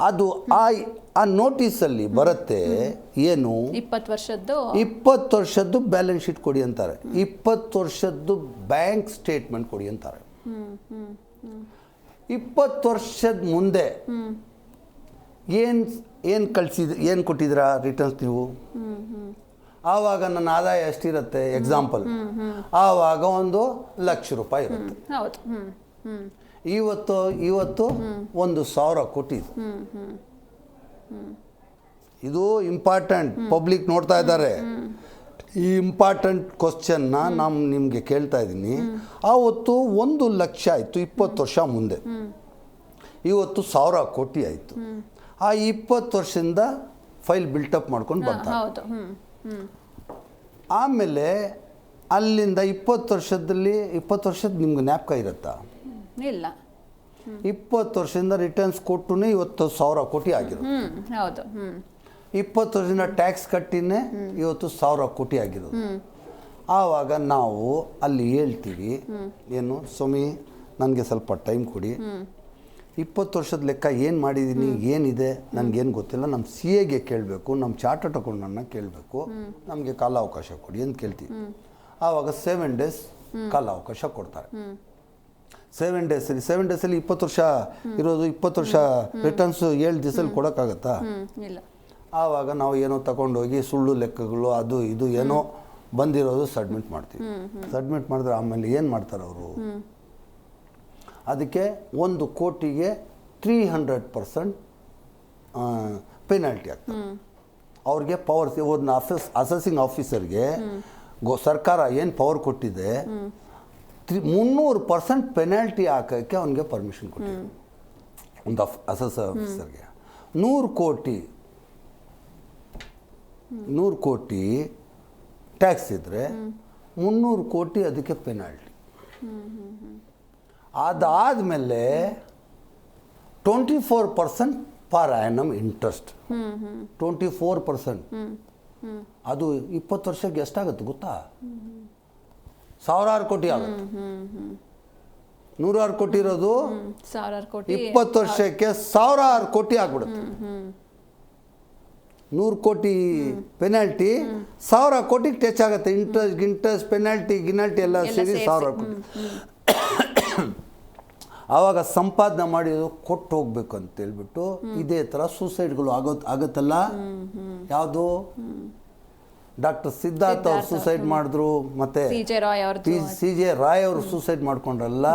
ಅದು ಆ ನೋಟಿಸಲ್ಲಿ ಬರುತ್ತೆ ಏನು, 20 ವರ್ಷದ್ದು ಬ್ಯಾಲೆನ್ಸ್ ಶೀಟ್ ಕೊಡಿ ಅಂತಾರೆ, 20 ವರ್ಷದ್ದು ಬ್ಯಾಂಕ್ ಸ್ಟೇಟ್ಮೆಂಟ್ ಕೊಡಿ ಅಂತಾರೆ. 20 ವರ್ಷದ ಮುಂದೆ ಏನು ಕೊಟ್ಟಿದ್ದೀರಾ ರಿಟರ್ನ್ಸ್ ನೀವು? ಆವಾಗ ನನ್ನ ಆದಾಯ ಎಷ್ಟಿರುತ್ತೆ, ಎಕ್ಸಾಂಪಲ್ ಆವಾಗ 1,00,000 ರೂಪಾಯಿ ಇರುತ್ತೆ. ಇವತ್ತು 1,000 ಕೋಟಿ. ಇದು ಇಂಪಾರ್ಟೆಂಟ್, ಪಬ್ಲಿಕ್ ನೋಡ್ತಾ ಇದ್ದಾರೆ. ಈ ಇಂಪಾರ್ಟೆಂಟ್ ಕ್ವಶನ್ನ ನಾನು ನಿಮಗೆ ಕೇಳ್ತಾ ಇದ್ದೀನಿ. ಆವತ್ತು 1,00,000 ಆಯಿತು 20 ವರ್ಷ ಮುಂದೆ, ಇವತ್ತು 1,000 ಕೋಟಿ ಆಯಿತು. ಆ 20 ವರ್ಷದಿಂದ ಫೈಲ್ ಬಿಲ್ಟಪ್ ಮಾಡ್ಕೊಂಡು ಬರ್ತಾರೆ. ಆಮೇಲೆ ಅಲ್ಲಿಂದ 20 ವರ್ಷದ ನಿಮ್ಗೆ ಜ್ಞಾಪಕ ಇರುತ್ತಾ? ಇಲ್ಲ. 20 ವರ್ಷದಿಂದ ರಿಟರ್ನ್ಸ್ ಕೊಟ್ಟು ಇವತ್ತು 1,000 ಕೋಟಿ ಆಗಿರೋದು. 20 ವರ್ಷದಿಂದ ಟ್ಯಾಕ್ಸ್ ಕಟ್ಟಿನೇ ಇವತ್ತು 1,000 ಕೋಟಿ ಆಗಿರೋದು. ಆವಾಗ ನಾವು ಅಲ್ಲಿ ಹೇಳ್ತೀವಿ ಏನು, ಸ್ವಾಮಿ ನನಗೆ ಸ್ವಲ್ಪ ಟೈಮ್ ಕೊಡಿ, 20 ವರ್ಷದ ಲೆಕ್ಕ ಏನು ಮಾಡಿದ್ದೀನಿ, ಏನಿದೆ ನನಗೇನು ಗೊತ್ತಿಲ್ಲ, ನಮ್ಮ CAಗೆ ಕೇಳಬೇಕು, ನಮ್ಮ ಚಾರ್ಟರ್ಡ್ ಅಕೌಂಟನ್ನು ಕೇಳಬೇಕು, ನಮಗೆ ಕಾಲಾವಕಾಶ ಕೊಡಿ ಅಂತ ಕೇಳ್ತೀವಿ. ಆವಾಗ 7 ಡೇಸ್ ಕಾಲಾವಕಾಶ ಕೊಡ್ತಾರೆ. 7 ಡೇಸಲ್ಲಿ 20 ವರ್ಷ ಇರೋದು, 20 ವರ್ಷ ರಿಟರ್ನ್ಸು 7 ದಿವಸದಲ್ಲಿ ಕೊಡೋಕ್ಕಾಗತ್ತಾ? ಇಲ್ಲ. ಆವಾಗ ನಾವು ಏನೋ ತಗೊಂಡೋಗಿ ಸುಳ್ಳು ಲೆಕ್ಕಗಳು ಅದು ಇದು ಏನೋ ಬಂದಿರೋದು ಸಬ್ಮಿಟ್ ಮಾಡ್ತೀವಿ. ಸಬ್ಮಿಟ್ ಮಾಡಿದ್ರೆ ಆಮೇಲೆ ಏನು ಮಾಡ್ತಾರೆ ಅವರು, ಅದಕ್ಕೆ 1 ಕೋಟಿಗೆ 300% ಪೆನಾಲ್ಟಿ ಆಗ್ತದೆ. ಅವ್ರಿಗೆ ಪವರ್, ಒಂದು ಅಸೆಸಿಂಗ್ ಆಫೀಸರ್ಗೆ ಸರ್ಕಾರ ಏನು ಪವರ್ ಕೊಟ್ಟಿದೆ, 300% ಪೆನಾಲ್ಟಿ ಹಾಕೋಕ್ಕೆ ಅವನಿಗೆ ಪರ್ಮಿಷನ್ ಕೊಟ್ಟಿದೆ. ಒಂದು ಅಸೆಸರ್ ಆಫೀಸರ್ಗೆ 100 ಕೋಟಿ ಟ್ಯಾಕ್ಸ್ ಇದ್ದರೆ 300 ಕೋಟಿ ಅದಕ್ಕೆ ಪೆನಾಲ್ಟಿ. ಅದಾದಮೇಲೆ 24% ಪರ್ ಆ್ಯನಮ್ ಇಂಟ್ರೆಸ್ಟ್. 24%. ಅದು 20 ವರ್ಷಕ್ಕೆ ಎಷ್ಟಾಗುತ್ತೆ ಗೊತ್ತಾ? 1,000 ಕೋಟಿ ಆಗುತ್ತೆ. 100 ಕೋಟಿ ಇರೋದು 20 ವರ್ಷಕ್ಕೆ 1,000 ಕೋಟಿ ಆಗ್ಬಿಡುತ್ತೆ. 100 ಕೋಟಿ ಪೆನಾಲ್ಟಿ 1,000 ಕೋಟಿಗೆ ಟಚ್ ಆಗುತ್ತೆ. ಇಂಟ್ರೆಸ್ಟ್ ಪೆನಾಲ್ಟಿ ಗಿನಾಲ್ಟಿ ಎಲ್ಲ ಸೇರಿ 1,000 ಕೋಟಿ. ಆವಾಗ ಸಂಪಾದನೆ ಮಾಡಿದ್ದು ಕೊಟ್ಟು ಹೋಗ್ಬೇಕು ಅಂತ ಹೇಳ್ಬಿಟ್ಟು ಇದೇ ಥರ ಸೂಸೈಡ್ಗಳು ಆಗುತ್ತಲ್ಲ. ಯಾವುದು ಡಾಕ್ಟರ್ ಸಿದ್ಧಾರ್ಥ್ ಅವ್ರು ಸೂಸೈಡ್ ಮಾಡಿದ್ರು, ಮತ್ತೆ CJ ರಾಯ್ ಅವರು ಸೂಸೈಡ್ ಮಾಡ್ಕೊಂಡ್ರಲ್ಲ,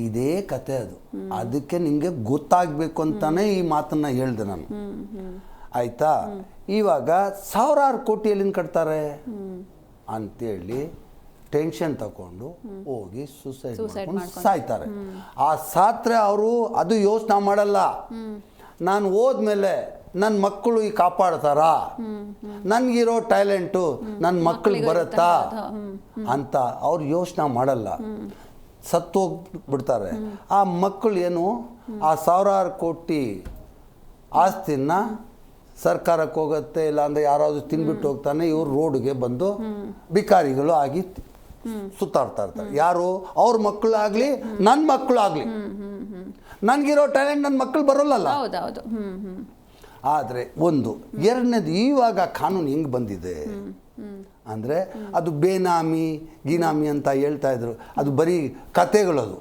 ಇದೇ ಕತೆ ಅದು. ಅದಕ್ಕೆ ನಿಮಗೆ ಗೊತ್ತಾಗಬೇಕು ಅಂತಾನೆ ಈ ಮಾತನ್ನ ಹೇಳ್ದೆ ನಾನು. ಆಯ್ತಾ? ಇವಾಗ ಸಾವಿರಾರು ಕೋಟಿ ಎಲ್ಲಿಂದ ಕಟ್ತಾರೆ ಅಂತೇಳಿ ಟೆನ್ಷನ್ ತಗೊಂಡು ಹೋಗಿ ಸೂಸೈಡ್ ಮಾಡ್ಕೊಂಡು ಸಾಯ್ತಾರೆ. ಆ ಸಾತ್ರೆ ಅವರು ಅದು ಯೋಚನೆ ಮಾಡಲ್ಲ, ನಾನು ಹೋದ್ಮೇಲೆ ನನ್ನ ಮಕ್ಕಳು ಈ ಕಾಪಾಡ್ತಾರಾ, ನನಗಿರೋ ಟ್ಯಾಲೆಂಟು ನನ್ನ ಮಕ್ಕಳಿಗೆ ಬರುತ್ತಾ ಅಂತ ಅವ್ರು ಯೋಚನೆ ಮಾಡಲ್ಲ. ಸತ್ತೋಗ್ಬಿಡ್ತಾರೆ. ಆ ಮಕ್ಕಳು ಏನು, ಆ ಸಾವಿರಾರು ಕೋಟಿ ಆಸ್ತಿನ ಸರ್ಕಾರಕ್ಕೆ ಹೋಗುತ್ತೆ, ಇಲ್ಲಾಂದರೆ ಯಾರಾದರೂ ತಿನ್ಬಿಟ್ಟು ಹೋಗ್ತಾನೆ, ಇವ್ರು ರೋಡ್ಗೆ ಬಂದು ಬಿಕಾರಿಗಳು ಆಗಿ ಸುತ್ತಾಡ್ತಾ ಇರ್ತಾರೆ. ಯಾರು? ಅವ್ರ ಮಕ್ಕಳು ಆಗಲಿ ನನ್ನ ಮಕ್ಕಳು ಆಗಲಿ. ನನಗಿರೋ ಟ್ಯಾಲೆಂಟ್ ನನ್ನ ಮಕ್ಕಳು ಬರೋಲ್ಲಲ್ಲ. ಆದರೆ ಒಂದು ಎರಡನೇದು, ಇವಾಗ ಕಾನೂನು ಹೆಂಗೆ ಬಂದಿದೆ ಅಂದರೆ ಅದು ಬೇನಾಮಿ ಗಿನಾಮಿ ಅಂತ ಹೇಳ್ತಾ ಇದ್ರು, ಅದು ಬರೀ ಕತೆಗಳದು.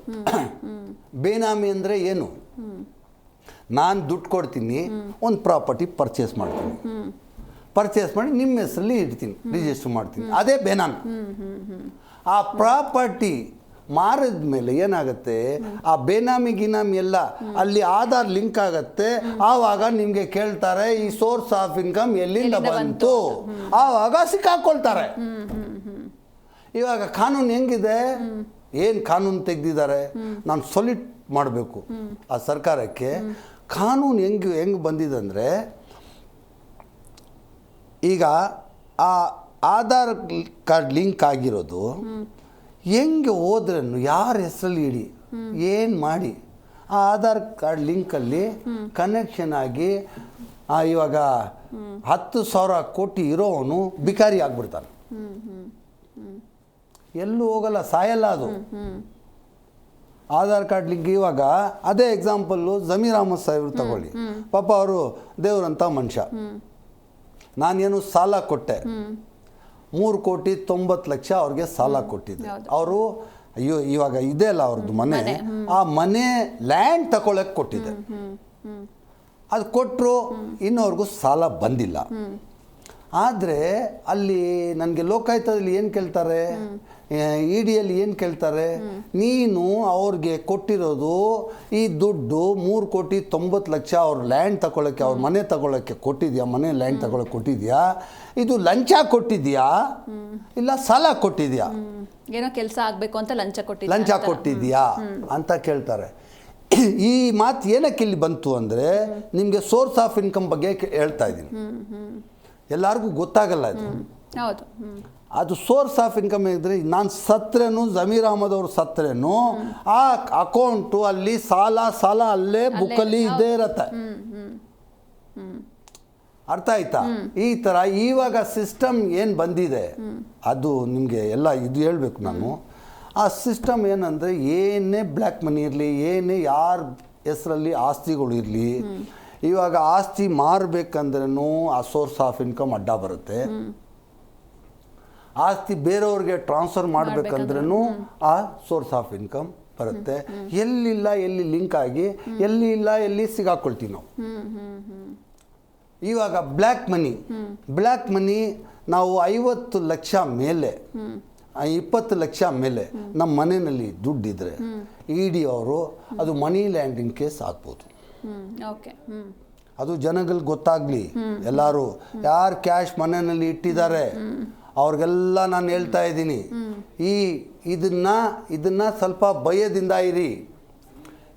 ಬೇನಾಮಿ ಅಂದರೆ ಏನು? ನಾನು ದುಡ್ಡು ಕೊಡ್ತೀನಿ, ಒಂದು ಪ್ರಾಪರ್ಟಿ ಪರ್ಚೇಸ್ ಮಾಡ್ತೀನಿ, ಪರ್ಚೇಸ್ ಮಾಡಿ ನಿಮ್ಮ ಹೆಸರಲ್ಲಿ ಇಡ್ತೀನಿ, ರಿಜಿಸ್ಟರ್ ಮಾಡ್ತೀನಿ, ಅದೇ ಬೇನಾಮಿ. ಆ ಪ್ರಾಪರ್ಟಿ ಮಾರಿದ ಮೇಲೆ ಏನಾಗುತ್ತೆ, ಆ ಬೇನಾಮಿ ಗಿನಾಮಿ ಎಲ್ಲ ಅಲ್ಲಿ ಆಧಾರ್ ಲಿಂಕ್ ಆಗುತ್ತೆ. ಆವಾಗ ನಿಮಗೆ ಕೇಳ್ತಾರೆ ಈ ಸೋರ್ಸ್ ಆಫ್ ಇನ್ಕಮ್ ಎಲ್ಲಿಂದ ಬಂತು, ಆವಾಗ ಸಿಕ್ಕಾಕೊಳ್ತಾರೆ. ಇವಾಗ ಕಾನೂನು ಹೆಂಗಿದೆ, ಏನು ಕಾನೂನು ತೆಗೆದಿದ್ದಾರೆ, ನಾನು ಸೊಲಿಟ್ ಮಾಡಬೇಕು ಆ ಸರ್ಕಾರಕ್ಕೆ. ಕಾನೂನು ಹೆಂಗೆ ಬಂದಿದೆ ಅಂದರೆ, ಈಗ ಆ ಆಧಾರ್ ಕಾರ್ಡ್ ಲಿಂಕ್ ಆಗಿರೋದು ಹೆಂಗೆ ಹೋದ್ರೂ ಯಾರ ಹೆಸರಲ್ಲಿ ಇಡಿ ಏನು ಮಾಡಿ ಆ ಆಧಾರ್ ಕಾರ್ಡ್ ಲಿಂಕಲ್ಲಿ ಕನೆಕ್ಷನ್ ಆಗಿ ಇವಾಗ 10,000 ಕೋಟಿ ಇರೋವನು ಬಿಕಾರಿ ಆಗ್ಬಿಡ್ತಾನೆ. ಎಲ್ಲೂ ಹೋಗಲ್ಲ, ಸಾಯಲ್ಲ ಅದು. ಆಧಾರ್ ಕಾರ್ಡ್ ಲಿಂಕ್ ಇವಾಗ ಅದೇ ಎಕ್ಸಾಂಪಲ್ಲು ಜಮೀರ್ ಅಹಮದ್ ಸಾಹೇಬ್ರು ತಗೊಳ್ಳಿ. ಪಾಪ ಅವರು ದೇವ್ರಂಥ ಮನುಷ್ಯ. ನಾನೇನು ಸಾಲ ಕೊಟ್ಟೆ, 3,90,00,000 ಅವ್ರಿಗೆ ಸಾಲ ಕೊಟ್ಟಿದ್ದೆ. ಅವರು ಅಯ್ಯೋ ಇವಾಗ ಇದೆ ಅಲ್ಲ ಅವ್ರದ್ದು ಮನೆ, ಆ ಮನೆ ಲ್ಯಾಂಡ್ ತಗೊಳಕ್ಕೆ ಕೊಟ್ಟಿದ್ದೆ. ಅದು ಕೊಟ್ಟರು, ಇನ್ನೋರ್ಗೂ ಸಾಲ ಬಂದಿಲ್ಲ. ಆದರೆ ಅಲ್ಲಿ ನನಗೆ ಲೋಕಾಯುಕ್ತದಲ್ಲಿ ಏನು ಕೇಳ್ತಾರೆ, EDಯಲ್ಲಿ ಏನು ಕೇಳ್ತಾರೆ, ನೀನು ಅವ್ರಿಗೆ ಕೊಟ್ಟಿರೋದು ಈ ದುಡ್ಡು 3,90,00,000 ಅವ್ರ ಲ್ಯಾಂಡ್ ತಗೊಳ್ಳೋಕ್ಕೆ, ಅವ್ರ ಮನೆ ತಗೊಳ್ಳೋಕ್ಕೆ ಕೊಟ್ಟಿದ್ಯಾ, ಮನೆ ಲ್ಯಾಂಡ್ ತಗೊಳ್ಳೋಕೆ ಕೊಟ್ಟಿದ್ಯಾ, ಇದು ಲಂಚ ಕೊಟ್ಟಿದ್ಯಾ ಇಲ್ಲ ಸಾಲ ಕೊಟ್ಟಿದ್ಯಾ, ಏನೋ ಕೆಲಸ ಆಗಬೇಕು ಅಂತ ಲಂಚ ಕೊಟ್ಟಿದ್ಯಾ ಅಂತ ಕೇಳ್ತಾರೆ. ಈ ಮಾತು ಏನಕ್ಕೆ ಇಲ್ಲಿ ಬಂತು ಅಂದರೆ, ನಿಮಗೆ ಸೋರ್ಸ್ ಆಫ್ ಇನ್ಕಮ್ ಬಗ್ಗೆ ಹೇಳ್ತಾ ಇದ್ದೀನಿ. ಎಲ್ಲರಿಗೂ ಗೊತ್ತಾಗಲ್ಲ ಇದು. ಹೌದು. ಅದು ಸೋರ್ಸ್ ಆಫ್ ಇನ್ಕಮ್ ಇದ್ದರೆ, ನಾನು ಸತ್ರೇನು ಜಮೀರ್ ಅಹಮದ್ ಅವರು ಸತ್ರೇನು ಆ ಅಕೌಂಟು ಅಲ್ಲಿ ಸಾಲ ಅಲ್ಲೇ ಬುಕ್ಕಲ್ಲಿ ಇದ್ದೇ ಇರತ್ತೆ. ಅರ್ಥ ಆಯ್ತಾ? ಈ ಥರ ಇವಾಗ ಸಿಸ್ಟಮ್ ಏನು ಬಂದಿದೆ ಅದು ನಿಮಗೆ ಎಲ್ಲ ಇದು ಹೇಳಬೇಕು ನಾನು. ಆ ಸಿಸ್ಟಮ್ ಏನಂದರೆ, ಏನೇ ಬ್ಲ್ಯಾಕ್ ಮನಿ ಇರಲಿ, ಏನೇ ಯಾರ ಹೆಸರಲ್ಲಿ ಆಸ್ತಿಗಳು ಇರಲಿ, ಇವಾಗ ಆಸ್ತಿ ಮಾರಬೇಕಂದ್ರೂ ಆ ಸೋರ್ಸ್ ಆಫ್ ಇನ್ಕಮ್ ಅಡ್ಡ ಬರುತ್ತೆ. ಆಸ್ತಿ ಬೇರೆಯವ್ರಿಗೆ ಟ್ರಾನ್ಸ್ಫರ್ ಮಾಡಬೇಕಂದ್ರೂ ಆ ಸೋರ್ಸ್ ಆಫ್ ಇನ್ಕಮ್ ಬರುತ್ತೆ. ಎಲ್ಲಿಲ್ಲ ಎಲ್ಲಿ ಲಿಂಕ್ ಆಗಿ, ಎಲ್ಲಿ ಸಿಗಾಕೊಳ್ತೀವಿ ನಾವು. ಇವಾಗ ಬ್ಲ್ಯಾಕ್ ಮನಿ ನಾವು 50 ಲಕ್ಷ ಮೇಲೆ 20 ಲಕ್ಷ ಮೇಲೆ ನಮ್ಮ ಮನೆಯಲ್ಲಿ ದುಡ್ಡಿದ್ರೆ ED ಅವರು ಅದು ಮನಿ ಲ್ಯಾಂಡಿಂಗ್ ಕೇಸ್ ಹಾಕ್ಬೋದು. ಅದು ಜನಗಳಿಗೆ ಗೊತ್ತಾಗಲಿ. ಎಲ್ಲರೂ ಯಾರು ಕ್ಯಾಶ್ ಮನೆಯಲ್ಲಿ ಇಟ್ಟಿದ್ದಾರೆ ಅವ್ರಿಗೆಲ್ಲ ನಾನು ಹೇಳ್ತಾ ಇದ್ದೀನಿ, ಇದನ್ನ ಸ್ವಲ್ಪ ಭಯದಿಂದ ಇರಿ.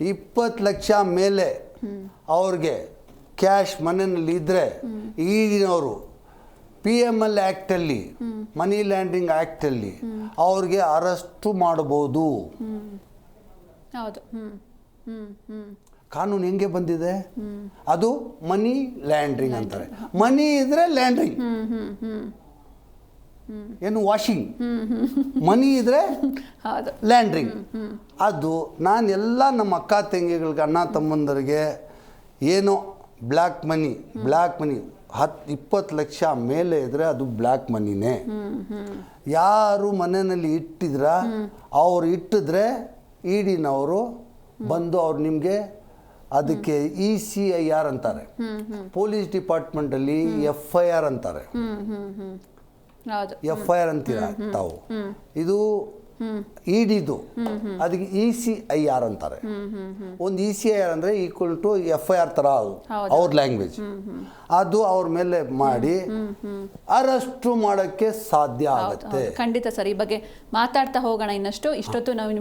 20 ಲಕ್ಷ ಮೇಲೆ ಅವ್ರಿಗೆ ಕ್ಯಾಶ್ ಮನೆಯಲ್ಲಿ ಇದ್ದರೆ ಈಗಿನವರು PML ಆ್ಯಕ್ಟಲ್ಲಿ, ಮನಿ ಲ್ಯಾಂಡಿಂಗ್ ಆ್ಯಕ್ಟಲ್ಲಿ ಅವ್ರಿಗೆ ಅರೆಸ್ಟು ಮಾಡಬಹುದು. ಕಾನೂನು ಹೆಂಗೆ ಬಂದಿದೆ, ಅದು ಮನಿ ಲ್ಯಾಂಡ್ರಿಂಗ್ ಅಂತಾರೆ. ಮನಿ ಇದ್ರೆ ಲ್ಯಾಂಡ್ರಿಂಗ್, ಏನು ವಾಷಿಂಗ್, ಮನಿ ಇದ್ರೆ ಲ್ಯಾಂಡ್ರಿಂಗ್. ಅದು ನಾನು ಎಲ್ಲ ನಮ್ಮ ಅಕ್ಕ ತಂಗಿಗಳಿಗೆ, ಅಣ್ಣ ತಮ್ಮಂದರಿಗೆ ಏನೋ ಬ್ಲ್ಯಾಕ್ ಮನಿ 10-20 ಲಕ್ಷ ಮೇಲೆ ಇದ್ರೆ ಅದು ಬ್ಲ್ಯಾಕ್ ಮನಿನೇ. ಯಾರು ಮನೆಯಲ್ಲಿ ಇಟ್ಟಿದ್ರ ಅವ್ರು ಇಟ್ಟಿದ್ರೆ EDನವರು ಬಂದು ಅವ್ರು ನಿಮಗೆ ಅದಕ್ಕೆ ECIR ಅಂತಾರೆ, ಪೊಲೀಸ್ ಡಿಪಾರ್ಟ್ಮೆಂಟಲ್ಲಿ FIR ಅಂತಾರೆ. ಹೌದು. FIR ಅಂತೀರ ತಾವು, ಇದು EDದು ಅದಕ್ಕೆ ECIR ಅಂತಾರೆ. ಒಂದು ECIR ಅಂದರೆ ಈಕ್ವಲ್ ಟು FIR ಥರ ಅವ್ರ ಲ್ಯಾಂಗ್ವೇಜ್. ಅದು ಅವ್ರ ಮೇಲೆ ಮಾಡಿ ಅರೆಸ್ಟು ಮಾಡೋಕ್ಕೆ ಸಾಧ್ಯ ಆಗುತ್ತೆ. ಖಂಡಿತ ಸರ್, ಈ ಬಗ್ಗೆ ಮಾತಾಡ್ತಾ ಹೋಗೋಣ ಇನ್ನಷ್ಟು. ಇಷ್ಟೊತ್ತು ನಾವು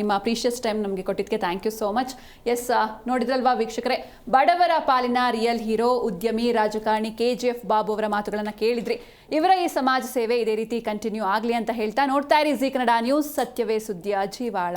ನಿಮ್ಮ ಪ್ರೀಷಿಯಸ್ ಟೈಮ್ ನಮಗೆ ಕೊಟ್ಟಿದ್ದಕ್ಕೆ thank you so much. Yes, ನೋಡಿದ್ರಲ್ವಾ ವೀಕ್ಷಕರೇ, ಬಡವರ ಪಾಲಿನ ರಿಯಲ್ ಹೀರೋ, ಉದ್ಯಮಿ, ರಾಜಕಾರಣಿ KGF ಬಾಬು ಅವರ ಮಾತುಗಳನ್ನು ಕೇಳಿದ್ರಿ. ಇವರ ಈ ಸಮಾಜ ಸೇವೆ ಇದೇ ರೀತಿ ಕಂಟಿನ್ಯೂ ಆಗಲಿ ಅಂತ ಹೇಳ್ತಾ ನೋಡ್ತಾ ಇರಿ ಜೀ ಕನ್ನಡ ನ್ಯೂಸ್, ಸತ್ಯವೇ ಸುದ್ದಿಯ ಜೀವಾಳ.